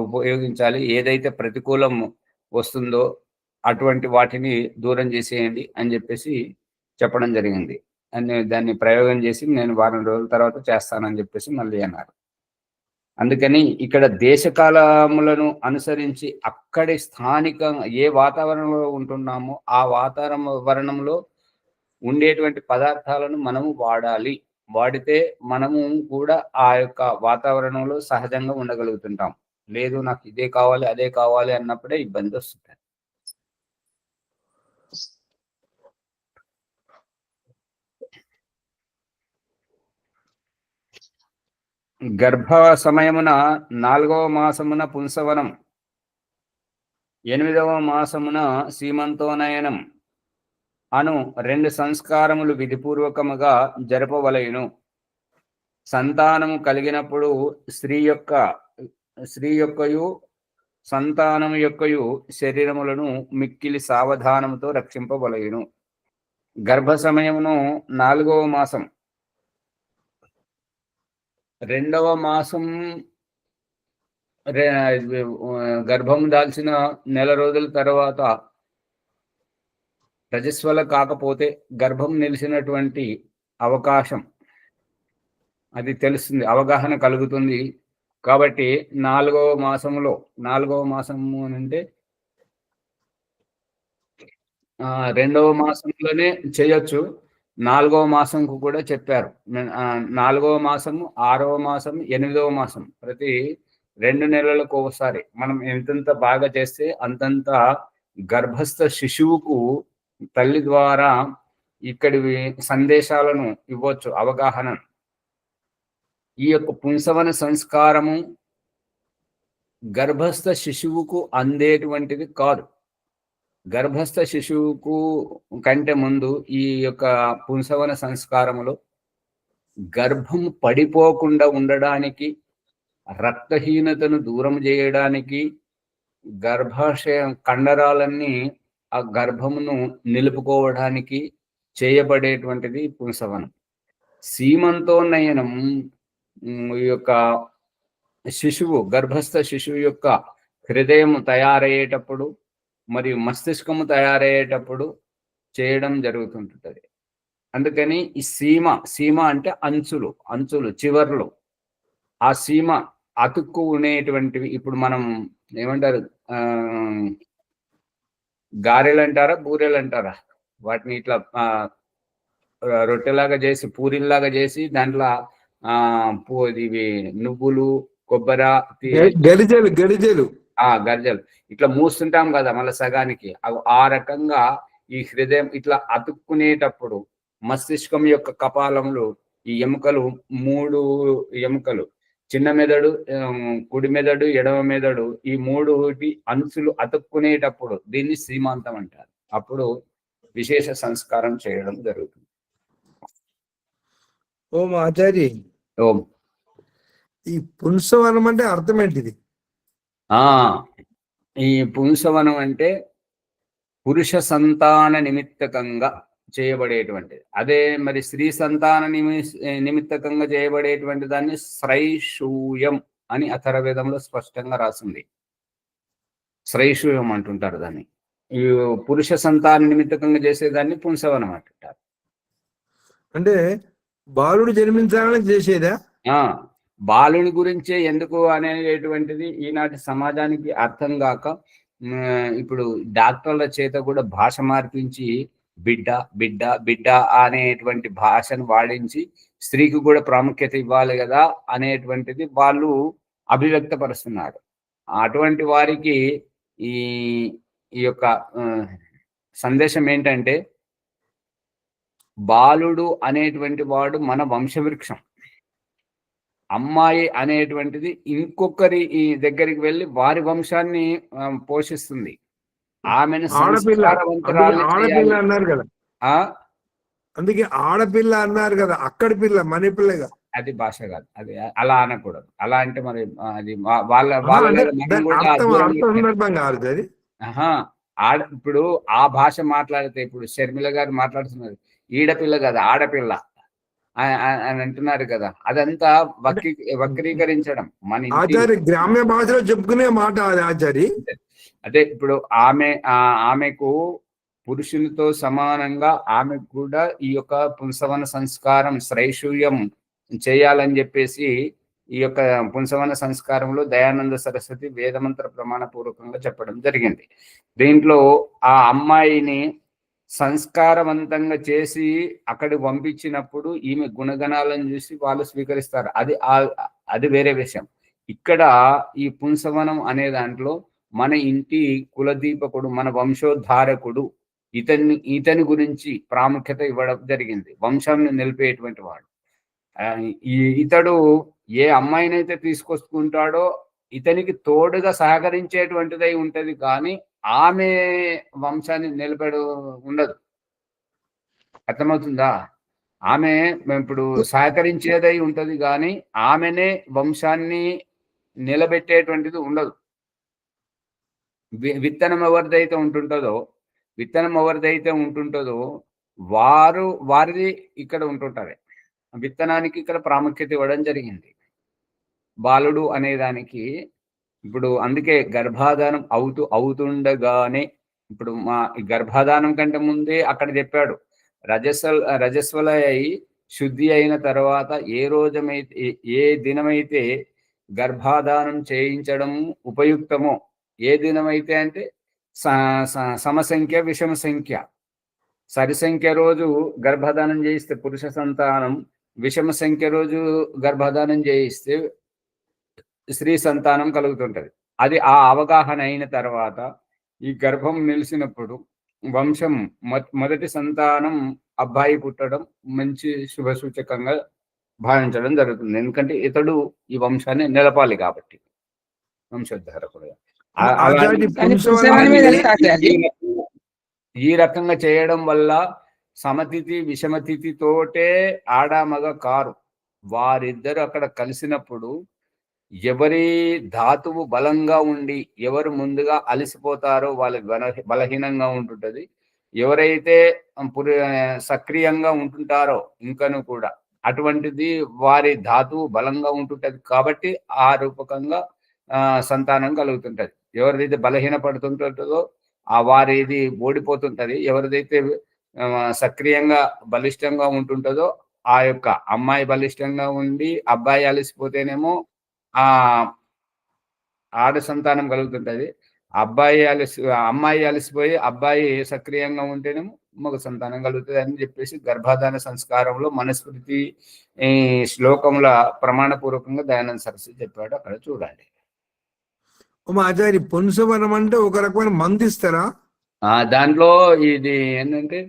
ఉపయోగించాలి. ఏదైతే ప్రతికూలం వస్తుందో అటువంటి వాటిని దూరం చేసేయండి అని చెప్పేసి చెప్పడం జరిగింది. దాన్ని ప్రయోగం చేసి నేను వారం రోజుల తర్వాత చేస్తానని చెప్పేసి మళ్ళీ అన్నారు. అందుకని ఇక్కడ దేశకాలములను అనుసరించి అక్కడి స్థానికంగా ఏ వాతావరణంలో ఉంటున్నామో ఆ వాతావరణంలో ఉండేటువంటి పదార్థాలను మనము వాడాలి. వాడితే మనము కూడా ఆ యొక్క వాతావరణంలో సహజంగా ఉండగలుగుతుంటాం. లేదు నాకు ఇదే కావాలి అదే కావాలి అన్నప్పుడే ఇబ్బంది వస్తుంది. గర్భ సమయమున 4వ మాసమున పుంసవనం, 8వ మాసమున సీమంతోనయనం అను 2 సంస్కారములు విధిపూర్వకముగా జరపవలెను. సంతానము కలిగినప్పుడు స్త్రీ యొక్కయు సంతానము యొక్కయు శరీరములను మిక్కిలి సావధానముతో రక్షింపవలెను. గర్భ సమయమును 4వ మాసం, 2వ మాసం గర్భం దాల్చిన నెల రోజుల తర్వాత రజస్వల కాకపోతే గర్భం నిలిచినటువంటి అవకాశం అది తెలుస్తుంది, అవగాహన కలుగుతుంది. కాబట్టి 4వ మాసంలో, 4వ మాసము అంటే 2వ మాసంలోనే చేయొచ్చు. 4వ మాసంకు కూడా చెప్పారు. 4వ మాసము, 6వ మాసం, 8వ మాసం ప్రతి 2 నెలలకు ఒకసారి మనం ఎంతంత బాగా చేస్తే అంతంత గర్భస్థ శిశువుకు తల్లి ద్వారా ఇక్కడి సందేశాలను ఇవ్వచ్చు, అవగాహన. ఈ యొక్క పుంసవన సంస్కారము గర్భస్థ శిశువుకు అందేటువంటిది కాదు. గర్భస్థ శిశువుకు కంటే ముందు ఈ యొక్క పుంసవన సంస్కారములో గర్భం పడిపోకుండా ఉండడానికి, రక్తహీనతను దూరం చేయడానికి, గర్భాశయ కండరాలన్నీ ఆ గర్భమును నిలుపుకోవడానికి చేయబడేటువంటిది పుంసవనం. సీమంతోన్నయనం ఈ యొక్క శిశువు, గర్భస్థ శిశువు యొక్క హృదయం తయారయ్యేటప్పుడు మరియు మస్తిష్కము తయారయ్యేటప్పుడు చేయడం జరుగుతుంటుంది. అందుకని ఈ సీమ అంటే అంచులు చివర్లు, ఆ సీమ అతుక్కు ఉండేటువంటివి. ఇప్పుడు మనం ఏమంటారు, గారెలు అంటారా బూరెలు అంటారా, వాటిని ఇట్లా రొట్టెలాగా చేసి పూరిల్లాగా చేసి దాంట్లో ఇవి నువ్వులు కొబ్బరి గరిజలు గర్జలు ఇట్లా మూస్తుంటాం కదా మళ్ళీ సగానికి. ఆ రకంగా ఈ హృదయం ఇట్లా అతుక్కునేటప్పుడు మస్తిష్కం యొక్క కపాలంలో ఈ ఎముకలు 3 ఎముకలు, చిన్న మెదడు, కుడి మెదడు, ఎడమ మెదడు, ఈ 3 అంచులు అతుక్కునేటప్పుడు దీన్ని సీమాంతం అంటారు. అప్పుడు విశేష సంస్కారం చేయడం జరుగుతుంది. ఓం ఆచార్య, ఓం. ఈ పుంసవనం అంటే అర్థం ఏంటిది? ఈ పుంసవనం అంటే పురుష సంతాన నిమిత్తకంగా చేయబడేటువంటిది. అదే మరి స్త్రీ సంతాన నిమిత్తకంగా చేయబడేటువంటి దాన్ని శ్రైషూయం అని అథర్వవేదంలో స్పష్టంగా రాసింది. శ్రైషూయం అంటుంటారు దాన్ని. ఈ పురుష సంతాన నిమిత్తకంగా చేసేదాన్ని పుంసవనం అంటుంటారు. అంటే బాలుడు జన్మించాలని చేసేదా? బాలుని గురించే ఎందుకు అనేటువంటిది ఈనాటి సమాజానికి అర్థం కాక ఇప్పుడు డాక్టర్ల చేత కూడా భాష మార్పించి బిడ్డ బిడ్డ బిడ్డ అనేటువంటి భాషను వాడించి స్త్రీకి కూడా ప్రాముఖ్యత ఇవ్వాలి కదా అనేటువంటిది వాళ్ళు అభివ్యక్తపరుస్తున్నారు. అటువంటి వారికి ఈ యొక్క సందేశం ఏంటంటే, బాలుడు అనేటువంటి వాడు మన వంశవృక్షం. అమ్మాయి అనేటువంటిది ఇంకొకరి దగ్గరికి వెళ్ళి వారి వంశాన్ని పోషిస్తుంది. ఆమెను ఆడపిల్ల అన్నారు కదా, అందుకే ఆడపిల్ల అన్నారు కదా, అక్కడి పిల్ల మన పిల్లగా. అది భాష కాదు, అది అలా అనకూడదు. అలా అంటే మరి అది ఇప్పుడు ఆ భాష మాట్లాడితే, ఇప్పుడు షర్మిల గారు మాట్లాడుతున్నారు ఈడపిల్ల కాదు ఆడపిల్ల అని అంటున్నారు కదా, అదంతా వక్రీకరించడం. మన ఆచార్య గ్రామ్య భాషలో చెప్పుకునే మాట అది ఆచారి. అదే ఇప్పుడు ఆమెకు పురుషునితో సమానంగా ఆమెకు కూడా ఈ యొక్క పుంసవన సంస్కారం శ్రైషూయం చేయాలని చెప్పేసి ఈ యొక్క పుంసవన సంస్కారంలో దయానంద సరస్వతి వేదమంత్ర ప్రమాణ పూర్వకంగా చెప్పడం జరిగింది. దీంట్లో ఆ అమ్మాయిని సంస్కారవంతంగా చేసి అక్కడికి పంపించినప్పుడు ఈమె గుణగణాలను చూసి వాళ్ళు స్వీకరిస్తారు. అది వేరే విషయం. ఇక్కడ ఈ పుంసవనం అనే దాంట్లో మన ఇంటి కులదీపకుడు, మన వంశోద్ధారకుడు, ఇతని గురించి ప్రాముఖ్యత ఇవ్వడం జరిగింది. వంశాన్ని నిలిపేటువంటి వాడు. ఇతడు ఏ అమ్మాయినైతే తీసుకొచ్చుకుంటాడో ఇతనికి తోడుగా సహకరించేటువంటిదై ఉంటది, కానీ ఆమె వంశాన్ని నిలబడు ఉండదు. అర్థమవుతుందా? ఆమె ఇప్పుడు సహకరించేదై ఉంటది, కానీ ఆమెనే వంశాన్ని నిలబెట్టేటువంటిది ఉండదు. విత్తనం ఎవరిదైతే ఉంటుంటుందో వారిది ఇక్కడ ఉంటుంటది. విత్తనానికి ఇక్కడ ప్రాముఖ్యత ఇవ్వడం జరిగింది. బాలుడు అనేదానికి ఇప్పుడు అందుకే గర్భాధానం అవుతుండగానే, ఇప్పుడు మా గర్భాధానం కంటే ముందే అక్కడ చెప్పాడు, రజస్వల అయి శుద్ధి అయిన తర్వాత ఏ దినమైతే గర్భాధానం చేయించడం ఉపయుక్తమో, ఏ దినమైతే అంటే సమసంఖ్య విషమ సంఖ్య, సరి సంఖ్య రోజు గర్భధానం చేయిస్తే పురుష సంతానం, విషమ సంఖ్య రోజు గర్భధానం చేయిస్తే స్త్రీ సంతానం కలుగుతుంటది. అది ఆ అవగాహన అయిన తర్వాత ఈ గర్భం నిలిచినప్పుడు వంశం మొదటి సంతానం అబ్బాయి పుట్టడం మంచి శుభ సూచకంగా భావించడం జరుగుతుంది. ఎందుకంటే ఇతడు ఈ వంశాన్ని నిలపాలి కాబట్టి, వంశోద్ధారకుడుగా. ఈ రకంగా చేయడం వల్ల సమతిథి విషమతిథితోటే ఆడ మగ కారు, వారిద్దరు అక్కడ కలిసినప్పుడు ఎవరి ధాతువు బలంగా ఉండి ఎవరు ముందుగా అలసిపోతారో వాళ్ళకి బలహీనంగా ఉంటుంటది. ఎవరైతే సక్రియంగా ఉంటుంటారో ఇంకను కూడా అటువంటిది వారి ధాతువు బలంగా ఉంటుంటది. కాబట్టి ఆ రూపకంగా సంతానం కలుగుతుంటది. ఎవరిదైతే బలహీన పడుతుంటుందో ఆ వారిది ఓడిపోతుంటది. ఎవరిదైతే సక్రియంగా బలిష్టంగా ఉంటుంటుందో ఆ యొక్క అమ్మాయి బలిష్టంగా ఉండి అబ్బాయి అలసిపోతేనేమో ఆ ఆడ సంతానం కలుగుతుంటది. అమ్మాయి అలసిపోయి అబ్బాయి సక్రియంగా ఉంటేనేమో మగ సంతానం కలుగుతుంది అని చెప్పేసి గర్భాధాన సంస్కారంలో మనుస్మృతి ఈ శ్లోకముల ప్రమాణపూర్వకంగా దయానంద సరస్వతి చెప్పాడు. అక్కడ చూడండి. ఆచార్య పుంసవనం అంటే ఒక రకమైన మందు ఇస్తారా? దాంట్లో ఇది ఏంటంటే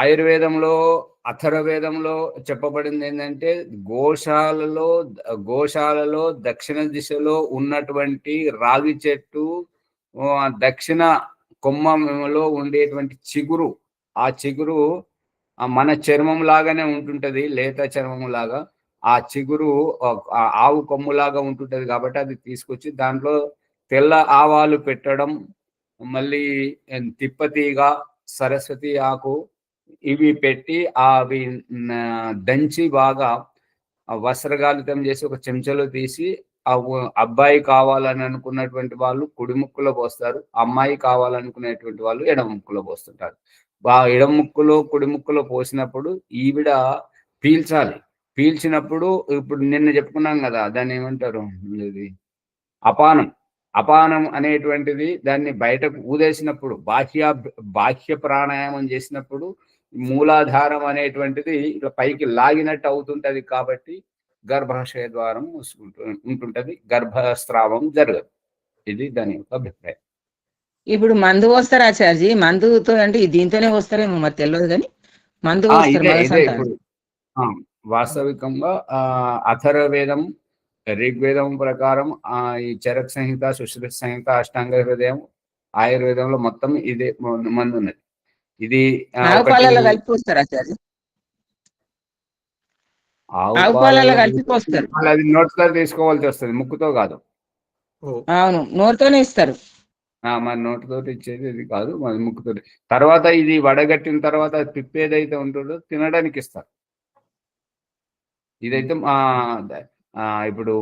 ఆయుర్వేదంలో అథర్వవేదంలో చెప్పబడింది ఏంటంటే గోశాలలో దక్షిణ దిశలో ఉన్నటువంటి రాగి చెట్టు దక్షిణ కొమ్మలో ఉండేటువంటి చిగురు, ఆ చిగురు మన చర్మం లాగానే ఉంటుంటది, లేత చర్మం లాగా. ఆ చిగురు ఆవు కొమ్ములాగా ఉంటుంటది కాబట్టి అది తీసుకొచ్చి దాంట్లో తెల్ల ఆవాలు పెట్టడం, మళ్ళీ తిప్పతీగ, సరస్వతి ఆకు ఇవి పెట్టి అవి దంచి బాగా వస్త్రగాలితం చేసి ఒక చెంచాలో తీసి అబ్బాయి కావాలని అనుకున్నటువంటి వాళ్ళు కుడి ముక్కులో పోస్తారు, అమ్మాయి కావాలనుకునేటువంటి వాళ్ళు ఎడమ ముక్కులో పోస్తుంటారు. ఎడమ ముక్కులో కుడి ముక్కులో పోసినప్పుడు ఈవిడ పీల్చాలి. పీల్చినప్పుడు ఇప్పుడు నిన్న చెప్పుకున్నాం కదా, దాన్ని ఏమంటారు, ఇది అపానం అనేటువంటిది దాన్ని బయటకు ఊదేసినప్పుడు బాహ్య ప్రాణాయామం చేసినప్పుడు మూలాధారం అనేటువంటిది ఇట్లా పైకి లాగినట్టు అవుతుంటది కాబట్టి గర్భాశయ ద్వారం ఉంటుంటది, గర్భస్రావం జరగదు. ఇది దాని యొక్క అభిప్రాయం. ఇప్పుడు మందు పోస్తారు ఆచార్జీ, మందుతో అంటే దీంతోనే వస్తారేమో మరి తెలియదు కానీ మందు పోస్తారు. వాస్తవికంగా అథర్వవేదం, ఋగ్వేదం ప్రకారం ఈ చరక సంహిత, సుశ్రుత సంహిత, అష్టాంగ హృదయం, ఆయుర్వేదంలో మొత్తం ఇదే మందు ఉన్నది. ఇది కలిపి పోస్తారు ఆచార్య, అది నోటితో తీసుకోవాల్సి వస్తుంది, ముక్కుతో కాదు. అవును, నోటితోనే ఇస్తారు. మన నోటితో ఇచ్చేది ఇది కాదు, మన ముక్కుతో. తర్వాత ఇది వడగట్టిన తర్వాత పిప్పేదైతే ఉంటుందో తినడానికి ఇస్తారు. ఇదైతే ఇప్పుడు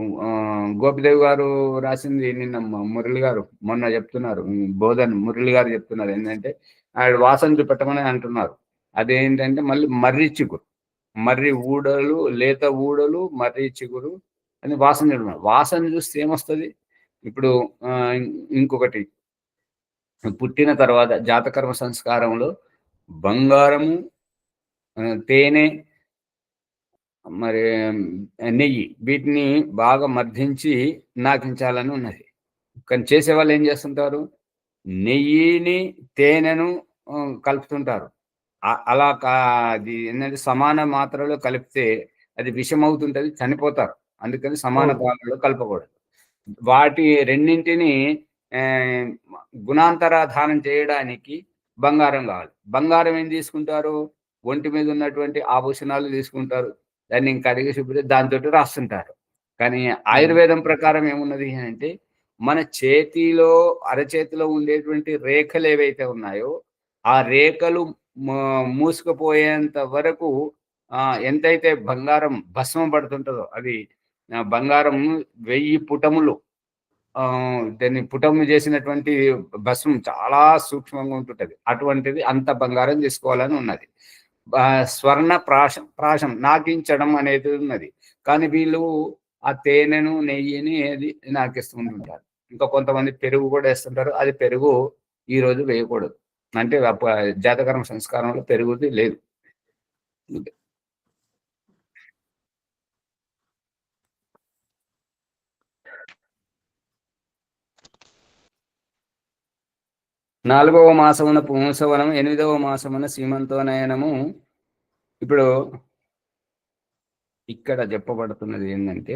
గోపిదేవి గారు రాసింది నిన్న మురళి గారు మొన్న చెప్తున్నారు, బోధన్ మురళి గారు చెప్తున్నారు ఏంటంటే ఆయన వాసన చూపెట్టమని అంటున్నారు. అదేంటంటే మళ్ళీ మర్రి చిగురు, మర్రి ఊడలు, లేత ఊడలు, మర్రి చిగురు అని వాసన చూడమన్నారు. వాసన చూస్తే ఏమొస్తుంది? ఇప్పుడు ఇంకొకటి, పుట్టిన తర్వాత జాతకర్మ సంస్కారంలో బంగారము, తేనె, మరి నెయ్యి వీటిని బాగా మర్దించి నాకించాలని ఉన్నది. కానీ చేసేవాళ్ళు ఏం చేస్తుంటారు, నెయ్యిని తేనెను కలుపుతుంటారు. అలా అది ఏంటంటే సమాన మాత్రలో కలిపితే అది విషం అవుతుంటది, చనిపోతారు. అందుకని సమాన పాలలో కలపకూడదు. వాటి రెండింటిని గుణాంతరాధానం చేయడానికి బంగారం కావాలి. బంగారం ఏం తీసుకుంటారు, ఒంటి మీద ఉన్నటువంటి ఆభూషణాలు తీసుకుంటారు, దాన్ని కడిగి శుభ్ర దాంతో రాస్తుంటారు. కానీ ఆయుర్వేదం ప్రకారం ఏమున్నది అంటే మన చేతిలో అరచేతిలో ఉండేటువంటి రేఖలు ఏవైతే ఉన్నాయో ఆ రేఖలు మూసుకుపోయేంత వరకు ఎంతైతే బంగారం భస్మం పడుతుంటుందో, అది బంగారం 1000 పుటములు, దాన్ని పుటము చేసినటువంటి భస్మం చాలా సూక్ష్మంగా ఉంటుంటది. అటువంటిది అంత బంగారం తీసుకోవాలని ఉన్నది. స్వర్ణ ప్రాశం నాకించడం అనేది ఉన్నది. కానీ వీళ్ళు ఆ తేనెను, నెయ్యిని ఏది నాకిస్తుంటారు. ఇంకా కొంతమంది పెరుగు కూడా వేస్తుంటారు. అది పెరుగు ఈ రోజు వేయకూడదు, అంటే జాతకర్మ సంస్కారంలో పెరుగుది లేదు. 4వ మాసమున పుంసవనం, 8వ మాసమున సీమంతోనయనము. ఇప్పుడు ఇక్కడ చెప్పబడుతున్నది ఏంటంటే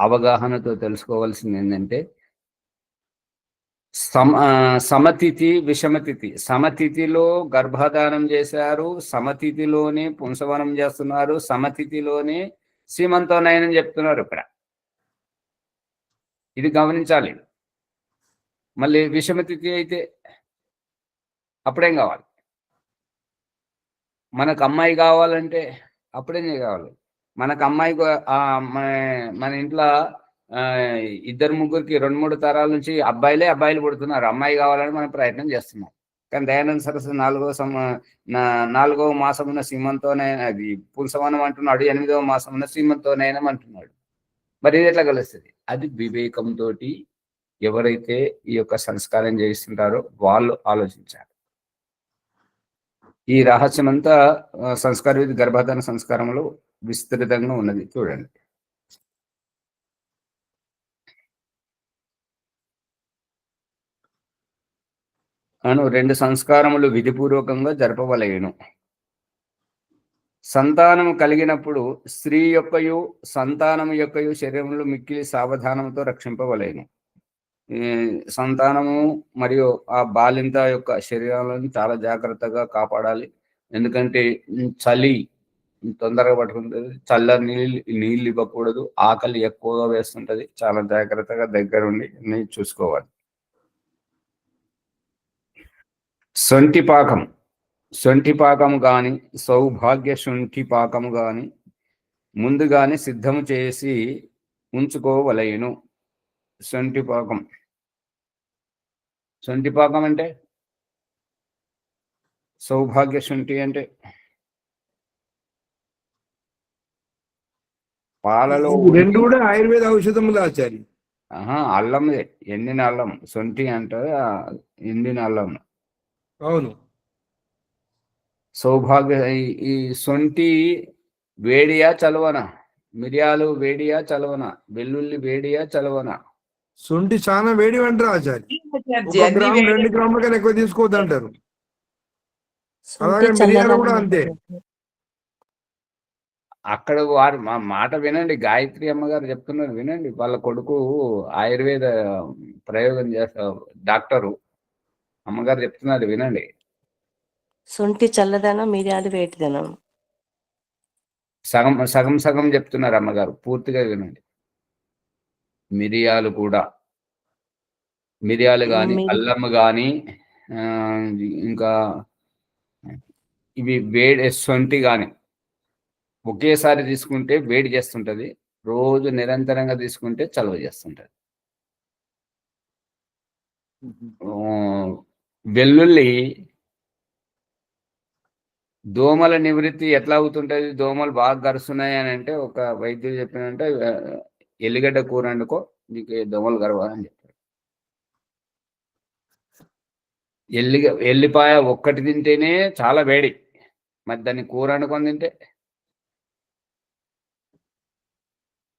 అవగాహనతో తెలుసుకోవాల్సింది ఏంటంటే సమతిథి, విషమతిథి. సమతిథిలో గర్భధానం చేశారు, సమతిథిలోనే పుంసవనం చేస్తున్నారు, సమతిథిలోనే సీమంతోనయనం చెప్తున్నారు. ఇక్కడ ఇది గమనించాలి. మళ్ళీ విషమతిథి అయితే అప్పుడేం కావాలి, మనకు అమ్మాయి కావాలంటే అప్పుడేం కావాలి. మనకు అమ్మాయి మన ఇంట్లో ఇద్దరు ముగ్గురికి 2-3 తరాల నుంచి అబ్బాయిలు పుడుతున్నారు. అమ్మాయి కావాలని మనం ప్రయత్నం చేస్తున్నాం. కానీ దయానంద సరస్వతి 4వ మాసమున సీమంతోనైనా, అది పుంసవనం అంటున్నాడు, 8వ మాసమున సీమంతోనైనా అంటున్నాడు. మరి ఇది ఎట్లా కలుస్తుంది? అది వివేకంతో ఎవరైతే ఈ యొక్క సంస్కారం చేయిస్తుంటారో వాళ్ళు ఆలోచించాలి. ఈ రహస్యం అంతా సంస్కార విధి గర్భధారణ సంస్కారంలో విస్తృతంగా ఉన్నది. చూడండి. అను 2 సంస్కారములు విధిపూర్వకంగా జరపవలెను. సంతానము కలిగినప్పుడు స్త్రీ యొక్కయు సంతానము యొక్కయు శరీరంలో మిక్కిలి సావధానంతో రక్షింపవలెను. సంతానము మరియు ఆ బాలింత యొక్క శరీరాలను చాలా జాగ్రత్తగా కాపాడాలి. ఎందుకంటే చలి తొందరగా పట్టుకుంటుంది, నీళ్ళు ఇవ్వకూడదు, ఆకలి ఎక్కువగా వేస్తుంటది. చాలా జాగ్రత్తగా దగ్గరుండి చూసుకోవాలి. సొంటి పాకము గాని సౌభాగ్య శుంఠి పాకము గాని ముందుగానే సిద్ధము చేసి ఉంచుకోవలెను. సొంటి పాకం అంటే సౌభాగ్య శుంఠి అంటే పాలలో రెండు కూడా ఆయుర్వేద ఔషధములు ఆచార్య. అల్లందే, ఎండిన అల్లం. సొంటి అంటే ఎండిన అల్లం. అవును. సౌభాగ్య ఈ సొంటి వేడియా చలవనా? మిరియాలు వేడియా చలవనా? వెల్లుల్లి వేడియా చలవనా? సొంటి చాలా వేడి అంటారు ఆచార్య. 1 గ్రాము 2 గ్రాముల కన్నా ఎక్కువ తీసుకోవద్దు అంటారు. అలాగే మిరియాలు కూడా అంతే. అక్కడ వారు మా మాట వినండి, గాయత్రి అమ్మగారు చెప్తున్నారు వినండి. వాళ్ళ కొడుకు ఆయుర్వేద ప్రయోగం చేస్తారు, డాక్టరు. అమ్మగారు చెప్తున్నారు వినండి. సొంటి చల్లదనం, మిరియాలు వేటిదనం. సగం చెప్తున్నారు అమ్మగారు, పూర్తిగా వినండి. మిరియాలు కానీ, అల్లము కానీ, ఇంకా ఇవి సొంటి కానీ ఒకేసారి తీసుకుంటే వేడి చేస్తుంటది, రోజు నిరంతరంగా తీసుకుంటే చలవ చేస్తుంటది. వెల్లుల్లి దోమల నివృత్తి ఎట్లా అవుతుంటది? దోమలు బాగా గరుస్తున్నాయి అని అంటే ఒక వైద్యులు చెప్పినంటే ఎల్లిగడ్డ కూర వండుకో, నీకు దోమలు గరవాలని చెప్పారు. ఎల్లిపాయ ఒక్కటి తింటేనే చాలా వేడి, మరి దాన్ని కూర వండుకొని తింటే.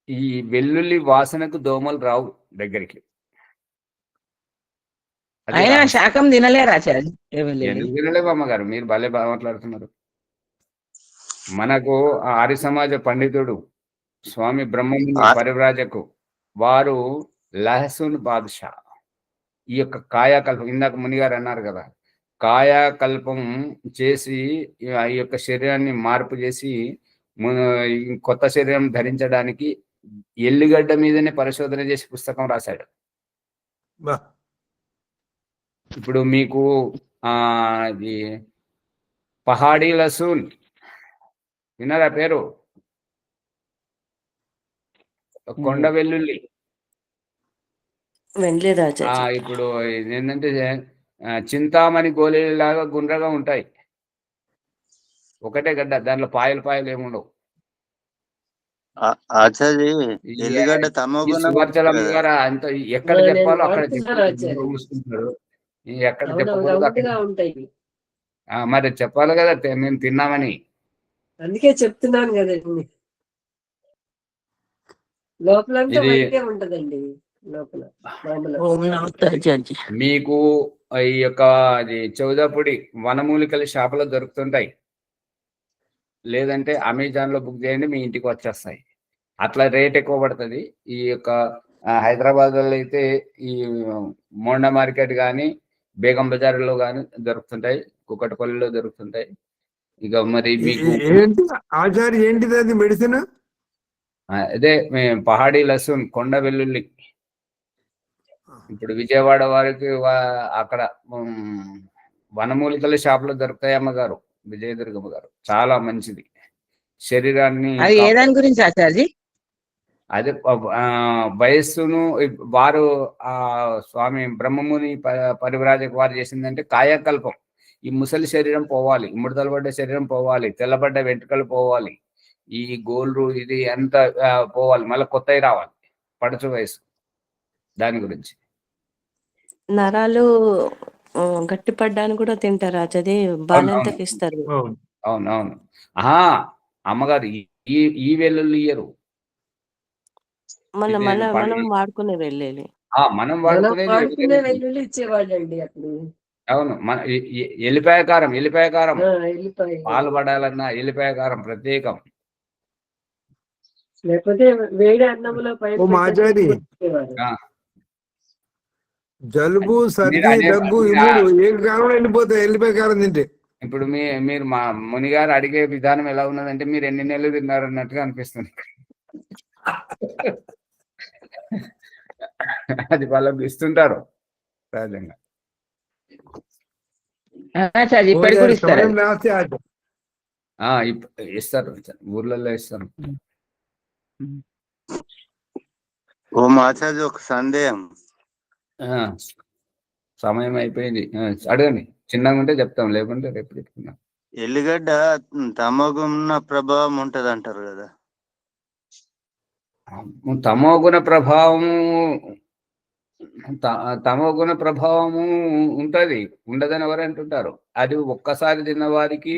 ఈ వెల్లుల్లి వాసనకు దోమలు రావు దగ్గరికి. శాకం తినలేరా? ఎందుకు తినలేవు అమ్మగారు? మీరు భలే బాగా మాట్లాడుతున్నారు. మనకు ఆర్య సమాజ పండితుడు స్వామి బ్రహ్మముని పరివ్రాజకు వారు లహసున్ బాద్షా ఈ యొక్క కాయాకల్పం, ఇందాక మునిగారు అన్నారు కదా, కాయాకల్పం చేసి ఈ యొక్క శరీరాన్ని మార్పు చేసి కొత్త శరీరం ధరించడానికి ఎల్లిగడ్డ మీదనే పరిశోధన చేసి పుస్తకం రాశాడు. ఇప్పుడు మీకు అది పహాడీ లసూన్ విన్నారా పేరు? కొండ వెల్లుల్లి. ఇప్పుడు ఏంటంటే చింతామణి గోళీలాగా గుండ్రగా ఉంటాయి, ఒకటే గడ్డ, దాంట్లో పాయలు ఏముండవు. ఎల్లిగడ్డ గారు అంత ఎక్కడ చెప్పాలో అక్కడ చూసుకుంటారు, ఎక్కడ చెప్పకూడదు అక్కడ. మరి చెప్పాలి కదా మేము తిన్నామని. అందుకే చెప్తున్నాను కదండి, లోపలంతా వైద్యం ఉంటదండి. మీకు ఈ యొక్క చౌదాపుడి వనమూలికల షాపులో దొరుకుతుంటాయి, లేదంటే అమెజాన్ లో బుక్ చేయండి, మీ ఇంటికి వచ్చేస్తాయి. అట్లా రేట్ ఎక్కువ పడుతుంది. ఈ యొక్క హైదరాబాద్ లో అయితే ఈ మోండా మార్కెట్ కానీ, బేగం బజార్లో కానీ దొరుకుతుంటాయి, కుకట్పల్లిలో దొరుకుతుంటాయి. ఇక మరి మీకు ఆచార్య ఏంటిది అది మెడిసిన్? అదే పహాడీ లసూన్, కొండ వెల్లుల్లి. ఇప్పుడు విజయవాడ వారికి అక్కడ వనమూలికల షాపులో దొరుకుతాయి అమ్మగారు, విజయదుర్గమ్మ గారు. చాలా మంచిది శరీరాన్ని. అది ఏ దాని గురించి ఆచార్య? అదే వయస్సును వారు ఆ స్వామి బ్రహ్మముని పరివ్రాజకు వారు చేసిందంటే కాయకల్పం. ఈ ముసలి శరీరం పోవాలి, ముడతలు పడ్డ శరీరం పోవాలి, తెల్లబడ్డ వెంట్రుకలు పోవాలి, ఈ గోల్డ్ ఇది అంత పోవాలి, మళ్ళీ కొత్తవి రావాలి, పడుచు వయసు. దాని గురించి నరాలు గట్టిపడ్డానికి కూడా తింటారా? అది బాలెంతకి ఇస్తారు. అవునవును. అమ్మగారు ఈ వెల్లుల్లి ఇయ్యరు, మనం వాడుకునే వెళ్ళేది. మనం వాడుకునే వాడుకునేది వెల్లుల్లి ఇచ్చేవాళ్ళండి అప్పుడు. అవును. మన ఎల్లిపాయ కారం ఎల్లిపాయ పాలు పడాలన్నా ఎల్లిపాయ కారం ప్రత్యేకం. లేకపోతే వేడి అన్నంలో పైన మాచారి జలుబు, సర్ది, దగ్గు ఈ మూడు ఏ కాలంలో వెళ్ళిపోతాయి ఎల్లిపాయ కారం తింటే. ఇప్పుడు మీరు మా మునిగారు అడిగే విధానం ఎలా ఉన్నదంటే మీరు ఎన్ని నెలలు తిన్నారు అన్నట్టుగా అనిపిస్తుంది. అది వాళ్ళకి ఇస్తుంటారు సహజంగా. ఇప్పటికి కూడా ఇస్తారు. ఇస్తారు, ఊర్లలో ఇస్తారు. ఓ ఆచార్య, ఒక సందేహం. సమయం అయిపోయింది, అడగండి. చిన్నగా ఉంటే చెప్తాం, లేకుంటే రేపు చెప్తున్నాం. ఎల్లిగడ్డ తమోగుణ ప్రభావం ఉంటది అంటారు కదా. తమోగుణ ప్రభావము ఉంటది, ఉండదని ఎవరు అంటుంటారు? అది ఒక్కసారి తిన్న వారికి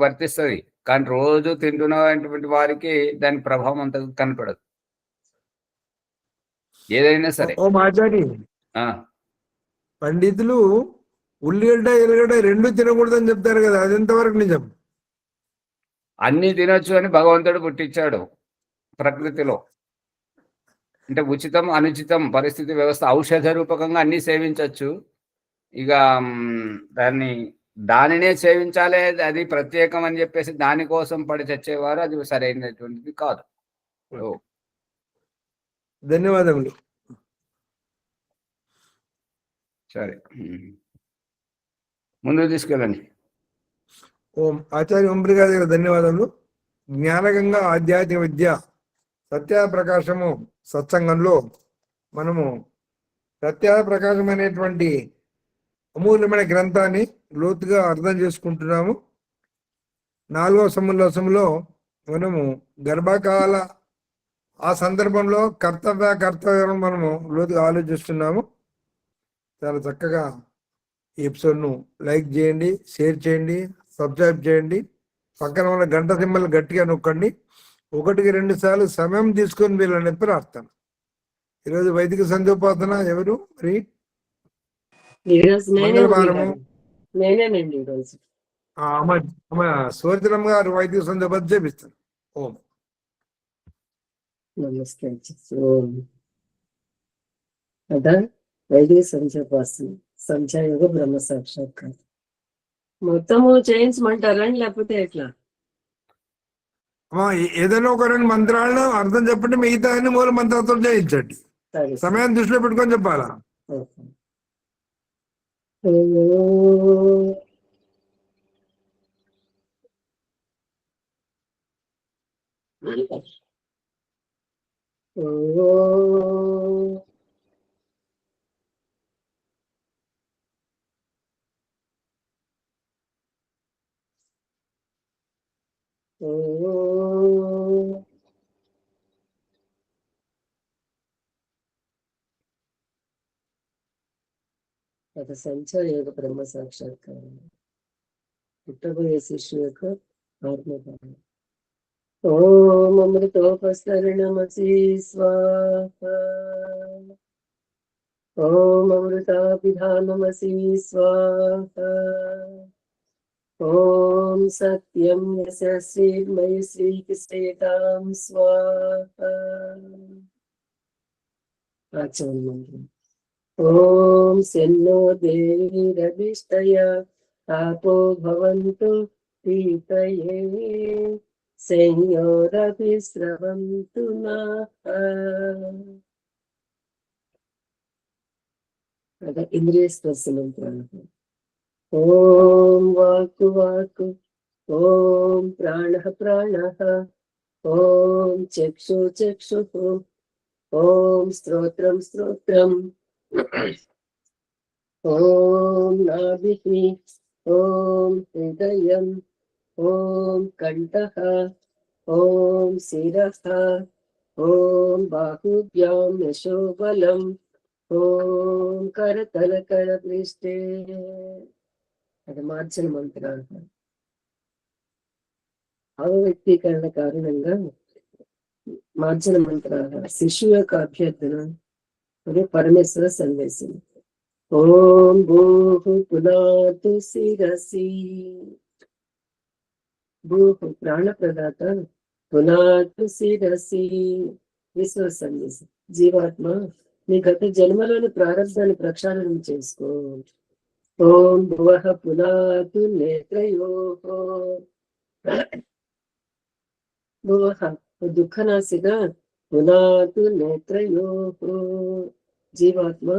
వర్తిస్తుంది, కానీ రోజు తింటున్నటువంటి వారికి దాని ప్రభావం అంత కనపడదు. ఏదైనా సరే పండితులు ఉల్లిగడ్డ ఎల్లిగడ్డ రెండు తినకూడదని చెప్తారు కదా, అది ఎంతవరకు నిజం? అన్ని తినొచ్చు అని భగవంతుడు పుట్టించాడు ప్రకృతిలో. అంటే ఉచితం అనుచితం పరిస్థితి వ్యవస్థ ఔషధ రూపకంగా అన్ని సేవించవచ్చు. ఇక దానినే సేవించాలి, అది ప్రత్యేకం అని చెప్పేసి దానికోసం పడి చచ్చేవారు అది సరైనటువంటిది కాదు. ధన్యవాదములు. సరే, ముందుకు తీసుకెళ్ళండి. ఓం ఆచార్య ఓంప్రకాష్ గారు ధన్యవాదాలు. జ్ఞానగంగా ఆధ్యాత్మిక విద్య సత్యప్రకాశము సత్సంగంలో మనము సత్యప్రకాశం అనేటువంటి అమూల్యమైన గ్రంథాన్ని లోతుగా అర్థం చేసుకుంటున్నాము. 4వ సముల్లాసంలో మనము గర్భకాల ఆ సందర్భంలో కర్తవ్యం మనము లోతుగా ఆలోచిస్తున్నాము. చాలా చక్కగా ఈ ఎపిసోడ్ను లైక్ చేయండి, షేర్ చేయండి, సబ్స్క్రైబ్ చేయండి. పక్కన ఉన్న గంట సింబల్ గట్టిగా నొక్కండి. 1-2 సార్లు సమయం తీసుకొని వీళ్ళని ప్రార్థన. ఈరోజు వైదిక సంధ్యోపాసన ఎవరు మరి? మంగళవారము సువర్చనమ్మ గారు వైదిక సంధ్యోపాసన చేపిస్తారు. ఓం నమస్తే. అదా వైదిక సంధ్యోపాసన, సంధ్యాయోగ బ్రహ్మ సాక్షాత్కారం మొత్తము చేయించమంటారండి లేకపోతే ఎట్లా? ఏదైనా ఒక 2 మంత్రాలను అర్థం చెప్పండి, మిగతా అన్ని మూల మంత్రాలతో చేయించండి. సమయాన్ని దృష్టిలో పెట్టుకొని చెప్పాలా? అది సంధ్యాయోగ బ్రహ్మ సాక్షాత్కారం, పుట్టబోయే శిష్యు యొక్క ఆత్మభావం. ఓం అమృతోపస్తరణమసి స్వాహ, ఓం అమృతాభిధానమసి స్వాహ, ఓం సత్యం యశస్వీర్మయి శ్రీకృష్ణేతాం స్వాహ. ఆచమనం. ఓం శన్నో దేవీరభిష్టయ తాపో భవంతు పీతయే సంయోరభిస్రవంతు నః. ఇంద్రియ స్పర్శ మంత్రాలు. ఓం వాక్కు వాక్కు, ఓం ప్రాణః ప్రాణః, ఓం చక్షు చక్షు, ఓం స్తోత్రం స్తోత్రం, ఓం నాభిః, ఓం హృదయం, ఓం కంఠః, ఓం శిరః, ఓం బాహుభ్యాం యశోబలం, ఓం కరతల కరపృష్ఠే. అది మార్చిన మంత్రాలు. అవవ్యక్తీకరణ కారణంగా మార్జన మంత్రాల శిశువు యొక్క అభ్యర్థన మరియు పరమేశ్వర సందేశం. ఓం భూః పునాతు శిరసి, భూః ప్రాణప్రదాత, పునాతు శిరసి విశ్వ సందేశం. జీవాత్మ, నీ గత జన్మలోని ప్రారంభాన్ని ప్రక్షాళన చేసుకో. ఓం భువః పునాతు నేత్రయోః, భువః దుఃఖనాశిగా, పునాతు నేత్రయోః. జీవాత్మ,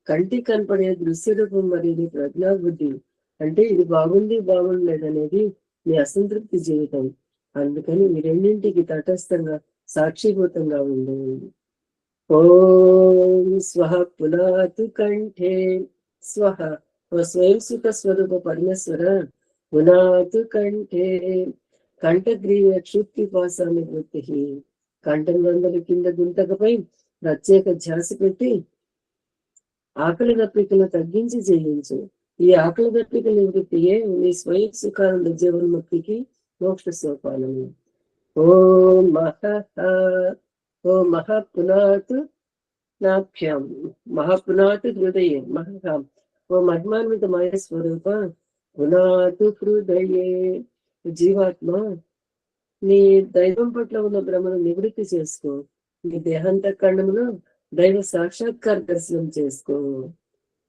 కంటికి కనపడే దృశ్య రూపం మరియు నీ ప్రజ్ఞాబుద్ధి అంటే ఇది బాగుంది బాగుండలేదనేది నీ అసంతృప్తి జీవితం. అందుకని ఈ రెండింటికి తటస్థంగా సాక్షిభూతంగా ఉండు. ఓం స్వహ పునాతు కంఠే, స్వహ ఓ స్వయం సుఖ స్వరూప పరమేశ్వర, పునాతు కంఠే కంఠగ్రీవ క్షుప్తి పాసామి వృత్తి. కంఠం వందల కింద గుంటకపై ప్రత్యేక ధ్యాస పెట్టి ఆకలి దప్పికను తగ్గించి జయించు. ఈ ఆకలి దప్పిక నివృత్తియే నీ స్వయం సుఖానంద జీవన్ముక్తికి మోక్ష సోపానము. ఓం మహాపునాత్ నాభ్యాం, మహాపునాత్ హృదయే, ఓ మహిమాన్విత మయ స్వరూప, పునాతు హృదయే. జీవాత్మ, నీ దైవం పట్ల ఉన్న భ్రమను నివృత్తి చేసుకో. నీ దేహాంతఃకరణములో దైవ సాక్షాత్కార దర్శనం చేసుకో.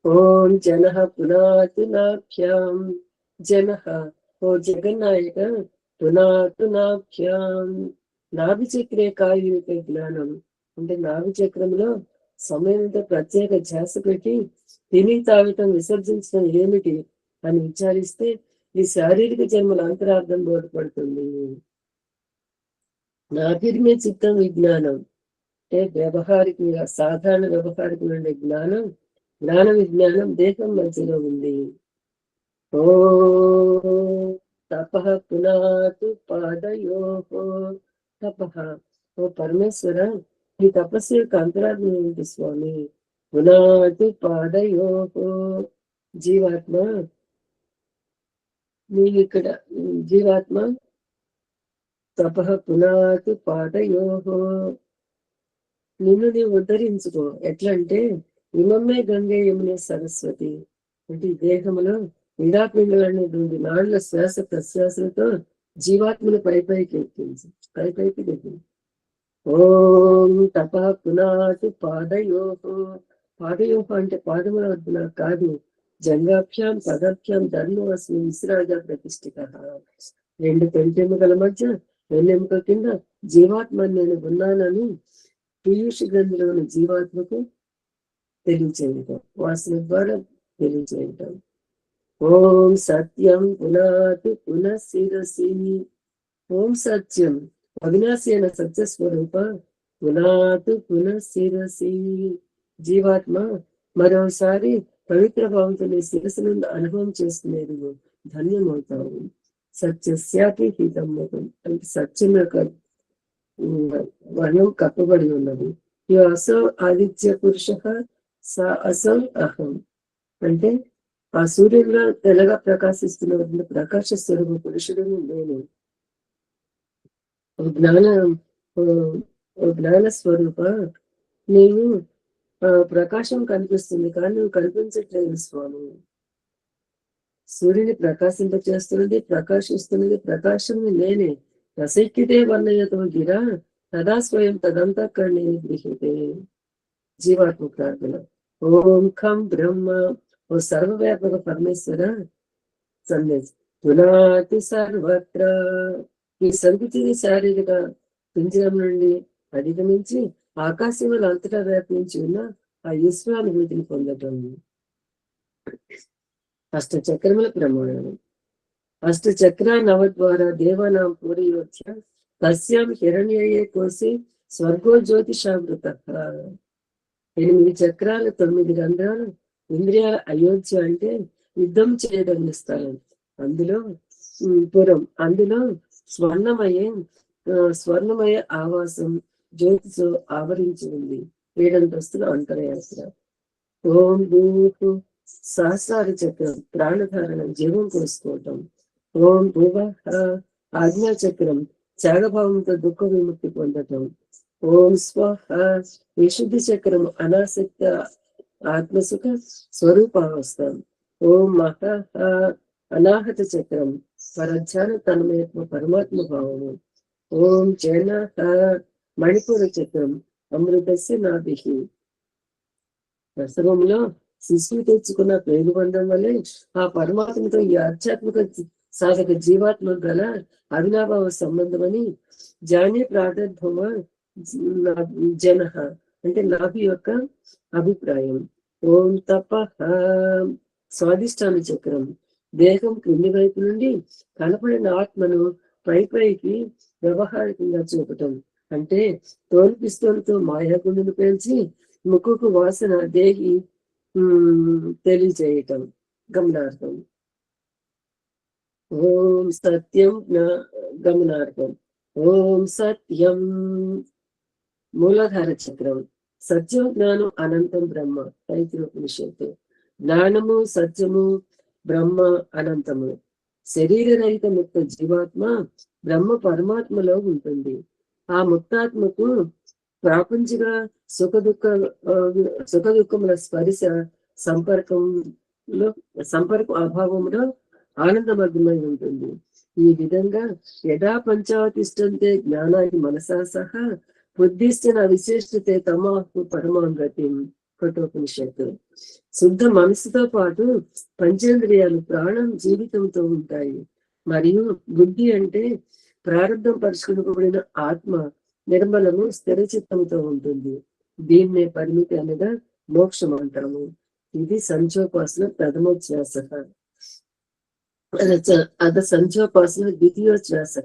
ఓం జనః పునాతు నాభ్యాం, జనః ఓ జగన్నాయక, పునాతు నాభ్యాం. నాభి చక్రే కాయునిక జ్ఞానం అంటే నాభి చక్రంలో సమయంతో ప్రత్యేక ధ్యాస పెట్టి తిని తాగటం విసర్జించడం ఏమిటి అని విచారిస్తే ఈ శారీరక జన్మల అంతరార్థం బోధపడుతుంది. నాభిర్మే చిత్తం విజ్ఞానం అంటే వ్యవహారికంగా సాధారణ వ్యవహారికంగా ఉండే జ్ఞానం, జ్ఞాన విజ్ఞానం దేహం మధ్యలో ఉంది. ఓ తపః పునాతు పాదయోః, తపః ఓ పరమేశ్వర, ఈ తపస్సు యొక్క అంతరార్థం ఏమిటి స్వామి? పునాతు పాదయోః. జీవాత్మ, నీవు ఇక్కడ జీవాత్మ తపః పునాతు పాదయోః, నిన్ను నీవు ఉద్ధరించుకో. ఎట్లంటే ఇమమ్మే గంగే యమునే సరస్వతి అంటే ఈ దేహంలో విడాపిండాలనేటువంటి నాళ్ళ శ్వాస ప్రశ్వాసలతో జీవాత్మను పైపైకి ఎక్కించు, పైపైకి దిగింది. ఓం తపః పునాతు పాదయోః. పాదయోః అంటే పాదముల వద్ద కాదు, జంగాభ్యాం పదాభ్యాం ధర్మవస్మి విశ్రాజ ప్రతిష్ఠితః. రెండు పెంటెముకల మధ్య వెన్నెముక కింద జీవాత్మ నేను ఉన్నానని పీయూష గ్రంథిలోని జీవాత్మకు తెలియచేయటం, వాసన ద్వారా తెలియచేయటం. ఓం సత్యం పునాతు పునఃశిరసి, ఓం సత్యం అవినాశి అయిన సత్యస్వరూప, పునాతు పునఃశిరసి. జీవాత్మ, మరోసారి పవిత్ర భావంతో నీ శిరస్సు నుండి అనుభవం చేసుకునేది ధన్యమవుతావు. సత్యస్యాపి హితం అంటే సత్యం యొక్క వర్ణం కప్పబడి ఉన్నది. ఈ అసౌ ఆదిత్య పురుష అసౌ అహం అంటే ఆ సూర్యుడిలో తెల్లగా ప్రకాశిస్తున్న ప్రకాశ స్వరూప పురుషుడిని నేను. జ్ఞాన స్వరూప, నీవు ప్రకాశం కనిపిస్తుంది కానీ నువ్వు కనిపించట్లేదు స్వామి. సూర్యుని ప్రకాశింపచేస్తున్నది, ప్రకాశిస్తున్నది, ప్రకాశం నేనే. రసైక్యతే వర్ణయతో గిరా తదా స్వయం తదంతఃకరణే గృహ్యతే. జీవాత్మ ప్రార్థన. ఓం ఖం బ్రహ్మ, ఓ సర్వవ్యాపక పరమేశ్వర సందేశం. పునాతి సర్వత్ర, ఈ సంకుచిత శారీరక పింజరం నుండి అధిగమించి ఆకాశంలో అంతటా వ్యాపించి ఉన్న ఆ ఈశ్వరానుభూతిని పొందటం. అష్టచక్రముల ప్రమాణం. అష్టచక్ర నవద్వార దేవానాం పూరయోధ్య తస్యాం హిరణ్యయే కోసి స్వర్గో జ్యోతిషామృత. 8 చక్రాలు, 9 రంధ్రాలు, ఇంద్రియాల అయోధ్య అంటే యుద్ధం చేయదగిన స్థలం. అందులో పురం, అందులో స్వర్ణమయ ఆవాసం జ్యోతితో ఆవరించి ఉంది. 7 అంతస్తుల అంతరయాత్ర. ఓం భూ సహస్రార చక్రం, ప్రాణధారణ, జీవం కోసుకోవటం. ఓం భువ ఆజ్ఞా చక్రం, త్యాగభావంతో దుఃఖ విముక్తి పొందటం. ఓం స్వహ విశుద్ధి చక్రం, అనాసక్త ఆత్మసుఖ స్వరూపావస్థ. ఓం మహ అనాహత చక్రం, పరధ్యాన తన్మయత్వ పరమాత్మ భావము. ఓం జన మణిపూర చక్రం, అమృతస్య నాభిహి. ప్రసవంలో శిశువు తెచ్చుకున్న పేరుబంధం వల్లే ఆ పరమాత్మతో ఈ ఆధ్యాత్మిక సాధక జీవాత్మ గల అవినాభావ సంబంధం అని జానే ప్రార్థమ జన అంటే నాభి యొక్క అభిప్రాయం. ఓం తప స్వాదిష్టాన చక్రం, దేహం క్రింది వైపు నుండి కనపడిన ఆత్మను పైకి వ్యవహారికంగా చూపటం. అంటే తోలు పిస్తోలతో మాయాగుండును పెంచి ముక్కుకు వాసన దేహి తెలియజేయటం. గమనార్థం. ఓం సత్యం గమనార్థం. ఓం సత్యం మూలాధార చక్రం, సత్యం జ్ఞానం అనంతం బ్రహ్మ. తైత్రోపనిషత్తు. జ్ఞానము సత్యము బ్రహ్మ అనంతము. శరీర రహిత ముక్త జీవాత్మ బ్రహ్మ పరమాత్మలో ఉంటుంది. ఆ ముక్తాత్మకు ప్రాపంచిక సుఖ దుఃఖముల స్పర్శ సంపర్కం అభావంలో ఆనందమగ్నమై ఉంటుంది. ఈ విధంగా యథా పంచావతిష్టంతే జ్ఞానాన్ని మనసా సహా బుద్ధిష్ఠన విశేషతే తమాహు పరమాం గతిం. కఠోపనిషత్తు. శుద్ధ మనసుతో పాటు పంచేంద్రియాలు, ప్రాణం, జీవితంతో ఉంటాయి. మరియు బుద్ధి అంటే ప్రారంభం పరుచుకునబడిన ఆత్మ నిర్మలము, స్థిర చిత్తంతో ఉంటుంది. దీన్నే పరిమితి అనగా మోక్షం అంటాము. ఇది సంచోపాసన ప్రథమోచ్ఛ్వాస. సంచోపాసన ద్వితీయోచ్ఛ్వాస.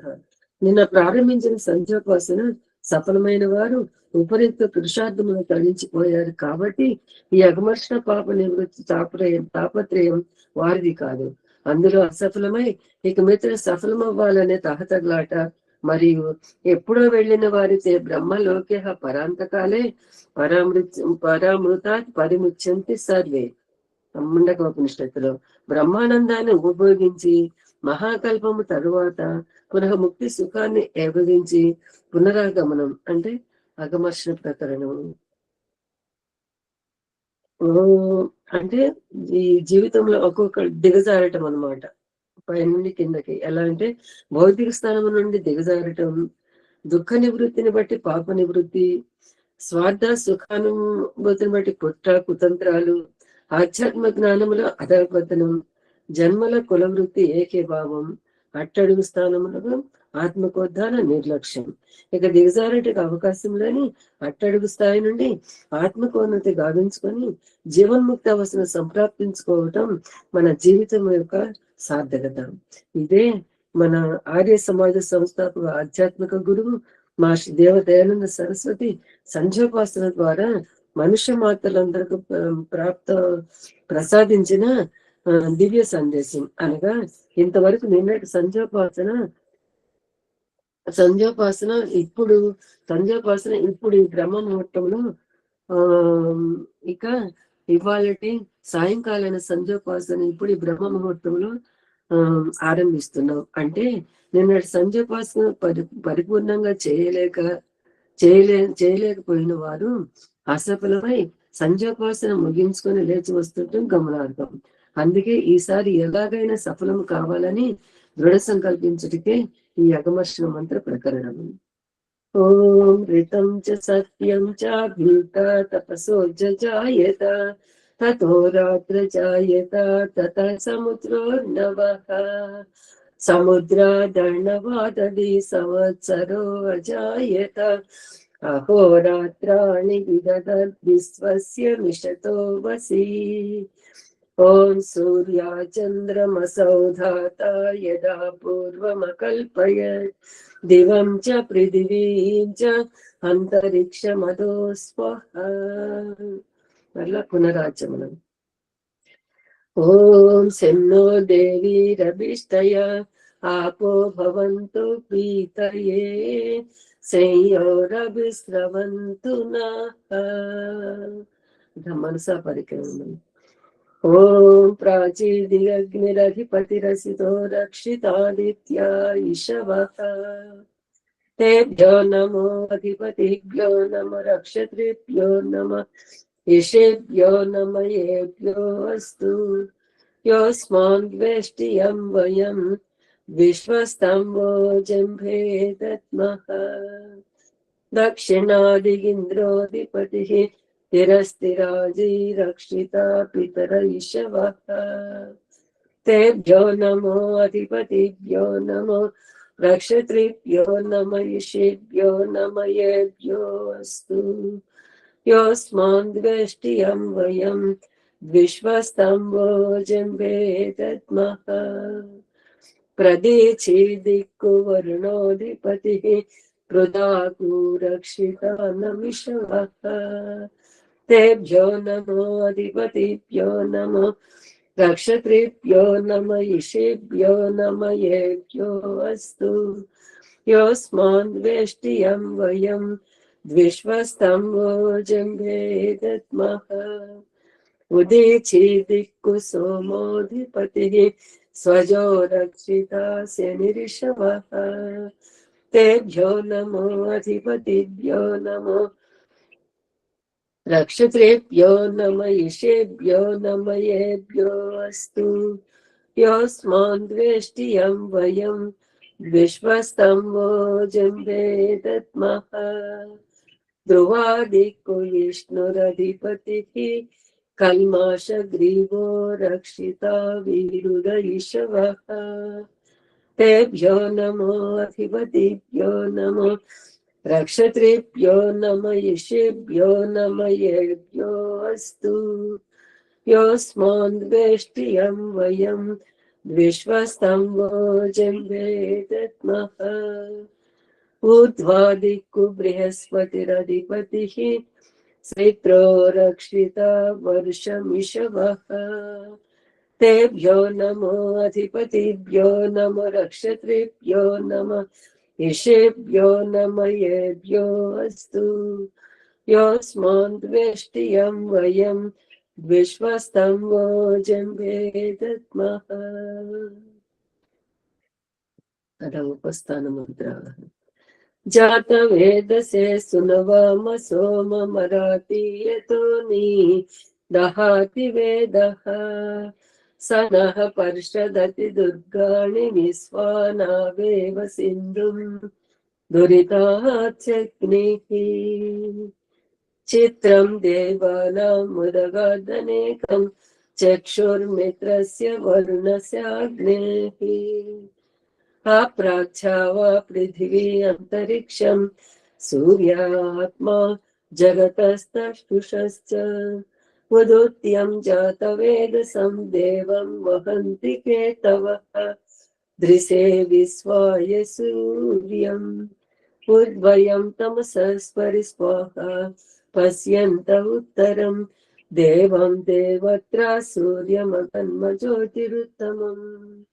నిన్న ప్రారంభించిన సంచోపాసన సఫలమైన వారు ఉపరిక్త పురుషార్థమును తరించిపోయారు. కాబట్టి ఈ అగమర్షణ పాప నివృత్తి తాపత్రయం వారిది కాదు. అందులో అసఫలమై ఇక మిత్ర సఫలమవ్వాలనే తహతగలాట మరియు ఎప్పుడో వెళ్ళిన వారితే బ్రహ్మలోకే పరాంతకాలే పరామృతాత్ పరిముచ్యంతి సర్వే. ముండకోపనిషత్తులో బ్రహ్మానందాన్ని ఉపయోగించి మహాకల్పము తరువాత పునః ముక్తి సుఖాన్ని ఏవగించి పునరాగమనం అంటే అగమర్షణ ప్రకరణం. అంటే ఈ జీవితంలో ఒక్కొక్క దిగజారటం అన్నమాట, పై నుండి కిందకి. ఎలా అంటే భౌతిక స్థానం నుండి దిగజారటం, దుఃఖ నివృత్తిని బట్టి పాప నివృత్తి, స్వార్థ సుఖానుభూతిని బట్టి కుతంత్రాలు, ఆధ్యాత్మ జ్ఞానములో అధపతనం, జన్మల కులవృత్తి ఏకీభావం, అట్టడుగు స్థానములకు ఆత్మకోద్ధాన నిర్లక్ష్యం. ఇక దిగజారటకు అవకాశం లేని అట్టడుగు స్థాయి నుండి ఆత్మకోన్నతి గావించుకొని జీవన్ముక్తి అవసరం సంప్రాప్తించుకోవటం మన జీవితం యొక్క సార్థకత. ఇదే మన ఆర్య సమాజ సంస్థాపక ఆధ్యాత్మిక గురువు మహర్షి దేవదయానంద సరస్వతి సంధ్యోపాసన ద్వారా మనుష్య మాతలందరికీ ప్రసాదించిన దివ్య సందేశం. అనగా ఇంతవరకు నిన్నటి సంధ్యోపాసన ఇప్పుడు ఈ బ్రహ్మ ముహూర్తంలో ఇక ఇవాళటి సాయంకాలైన సంధ్యోపాసన ఇప్పుడు ఈ బ్రహ్మ ముహూర్తంలో ఆరంభిస్తున్నాం. అంటే నిన్నటి సంధ్యోపాసన పరిపూర్ణంగా చేయలేకపోయిన వారు అసఫలమై సంధ్యోపాసన ముగించుకొని లేచి వస్తుంటాం గమనార్థం. అందుకే ఈసారి ఎలాగైనా సఫలం కావాలని దృఢ సంకల్పించుటకే ఈ అగమర్షణ మంత్ర ప్రకరణం. ఓం రితం చ సత్యం చ భీత తపసో జాయేత తతో రాత్ర జాయేత తత సముద్రోర్నవః సముద్రాదర్ణవాదది సంవత్సరో అజాయేత అహోరాత్రాణి విదదద్ విశ్వస్య మిషతో వసి. ॐ सूर्या चन्द्रमसौ धाता यदा पूर्वमकल्पयत् दिवं च पृथिवीं च अन्तरिक्षमदो स्वः మరలా పునరాచమనం. ఓం శన్నో దేవీరభిష్టయ आपो भवन्तु पीतये संयोरभिस्रवन्तु नः. मनसा परिक्रमणम्. ओम प्राचीदिग्निरधिपतिरसितो रक्षितादित्या ईशवः तेभ्यो नमो अधिपतिभ्यो नमो रक्षत्रिभ्यो नमः ईशेभ्यो नमः येभ्यो अस्तु योऽस्मान् द्वेष्टियं वयं विश्वस्तं जम्भे दद्मः. दक्षिणादिगिन्द्रोऽधिपतिः तिरस्तिराजी रक्षिता पितर ईशवः तेभ्यो नमो अधिपतिभ्यो नमो रक्षत्रिभ्यो नमः ईशेभ्यो नमः येभ्यो अस्तु योऽस्मान् द्वेष्टियं वयं विश्वस्तं जम्भे दद्मः. प्रदीचि दिक्कुवर्णोऽधिपतिः पृथाकु रक्षिता नमिषवः तेभ्यो नमो अधिपतिभ्यो नमो रक्षत्रिभ्यो नमः ईशेभ्यो नमः येभ्यो अस्तु योऽस्मान् द्वेष्टियं वयं विश्वस्तं जम्भे दद्मः. उदीचि दिक्कु सोमोऽधिपतिः स्वजो रक्षिता शनिरिषवः तेभ्यो नमो अधिपतिभ्यो नमो रक्षत्रेभ्यो नमः ईशेभ्यो नमः येभ्यो अस्तु योऽस्मान् द्वेष्टियं वयं विश्वस्तं जम्भे दद्मः. ध्रुवादिक्कु विष्णुरधिपतिः कल्माषग्रीवो रक्षिता विरुद ईशवः तेभ्यो नमो अधिपतिभ्यो नमो रक्षत्रिभ्यो नमः ईशेभ्यो नमः येभ्यो अस्तु योऽस्मान् द्वेष्टियं वयं विश्वस्तं जम्भे दद्मः. ऊर्ध्वादिक्कु बृहस्पतिरधिपतिः श्रित्रो रक्षिता वर्षमिषवः तेभ्यो नमो अधिपतिभ्यो नमो रक्षत्रिभ्यो नमः ईशेभ्यो नमः येभ्यो अस्तु योऽस्मान् द्वेष्टियं वयं विश्वस्तं जम्भे दद्मः. अथ उपस्थानमुद्राः. जातवेदसे सुनवाम सोम मराति यतोनि दहाति वेदः स नः पर्षदति दुर्गाणि निस्वानावेव सिन्धुं दुरिताच्चग्निः. चित्रं देवानां मुदगादनेकं चक्षुर्मित्रस्य वरुणस्याग्नेः अप्राच्या वा पृथिवी अंतरिक्षं सूर्यात्मा जगतस्तुषश्च उदुत्यं जातवेदसं देवं वहन्ति केतवः दृशे विश्वाय सूर्यम् उद्वयं तमसस्परिस्वाहा पश्यन्त उत्तरं देवं देवत्रा సూర్యమగన్మజ్యోతిరుత్తమం.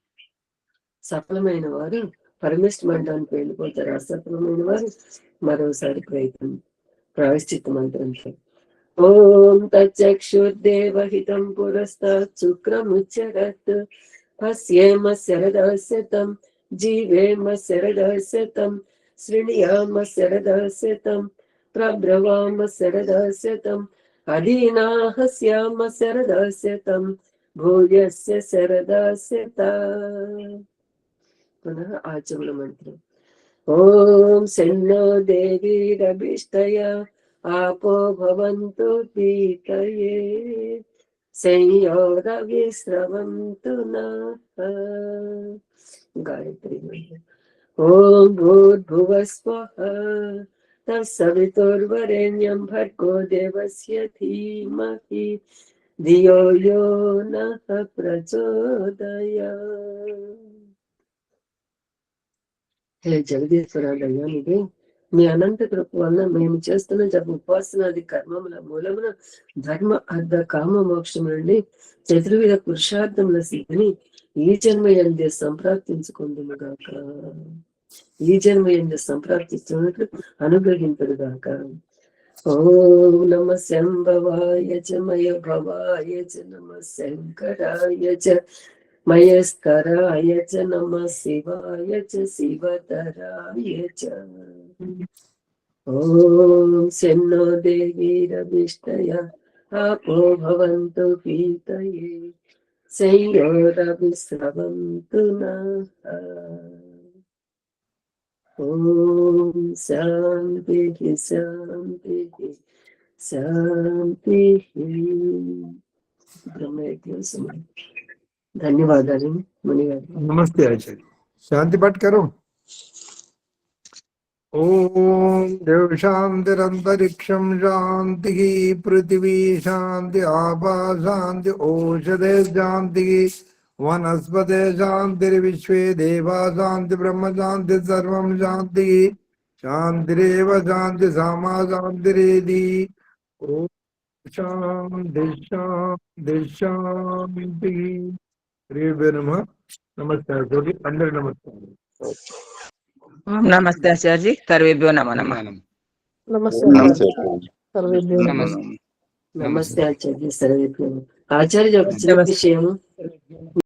సఫలమైన వారు పరమేశ్వర మండలానికి వెళ్ళిపోతారు. అసఫలమైన వారు మరోసారి ప్రయత్నం ప్రాయశ్చిత్త మంత్రంతో. ఓం తచ్చక్షుర్దేవహితం పురస్తాత్ శుక్రముచ్చరత్ పశ్యేమ శరదస్యతం జీవేమ శరదస్యతం శృణుయామ శరదస్యతం ప్రబ్రవామ శరదస్యతం అధీనాహస్యామ శరదస్యతం భూయస్య శరదస్యత. पुनः आचमन मंत्र. ओम सन्नो देवीरभिष्टय आपो भवन्तु पीतये संयोरविस्रवन्तु नः. गायत्री मंत्र. ओम भूर्भुवः स्वः तत्सवितुर्वरेण्यं भर्गो देवस्य धीमहि ధియో యో నః ప్రచోదయాత్. హే జగదీశ్వరాలయ్యా, నీకు మీ అనంత కృప వలన మేము చేస్తున్న ఉపాసనాది కర్మముల మూలమున ధర్మ అర్ధ కామ మోక్షం నుండి చతుర్విధ పురుషార్థముల సిద్ధిని ఈ జన్మ ఎందే సంప్రాప్తించుకుందుముగాక. ఈ జన్మ ఎందే సంప్రాప్తిస్తున్నట్లు అనుగ్రహింపడుగాక. ఓం నమ శంభవాయ చ మయ భవాయ చ నమ శంకరాయ చ మయస్కరాయ చ నమ శివాయ చ శివతరాయ చ. ఓం శన్నో దేవీరవిష్టయ ఆపో భవంతు పీతయే సంయోరవిశ్రవంతు నః. ఓం శాంతి శాంతి శాంతి. బ్రహ్మయజ్ఞ సమయం. ధన్యవాదాలు మునిగారు. नमस्ते आचार्य। शांति पाठ करो। ओम देव शांतिरंतरिक्षम शांति, पृथ्वी शांति, आपा शांति, औषधे शांति, वनस्पते शांति, विश्वे देवा शांति, ब्रह्म शांति, सर्वं शांति। शांतिरेव शांति सामा शांतिरेधि। ओम शांति शांति शांति। श्री ब्रह्म नमस्कार। अंदर नमस्कार। ఓం నమస్తే ఆచార్య, సర్వేభ్యో నమో నమః. నమస్తే నమస్తే. సర్వేభ్యో నమః. నమస్తే. నమస్తే ఆచార్య, సర్వేభ్యో. ఆచార్య ఒక చిన్న విషయం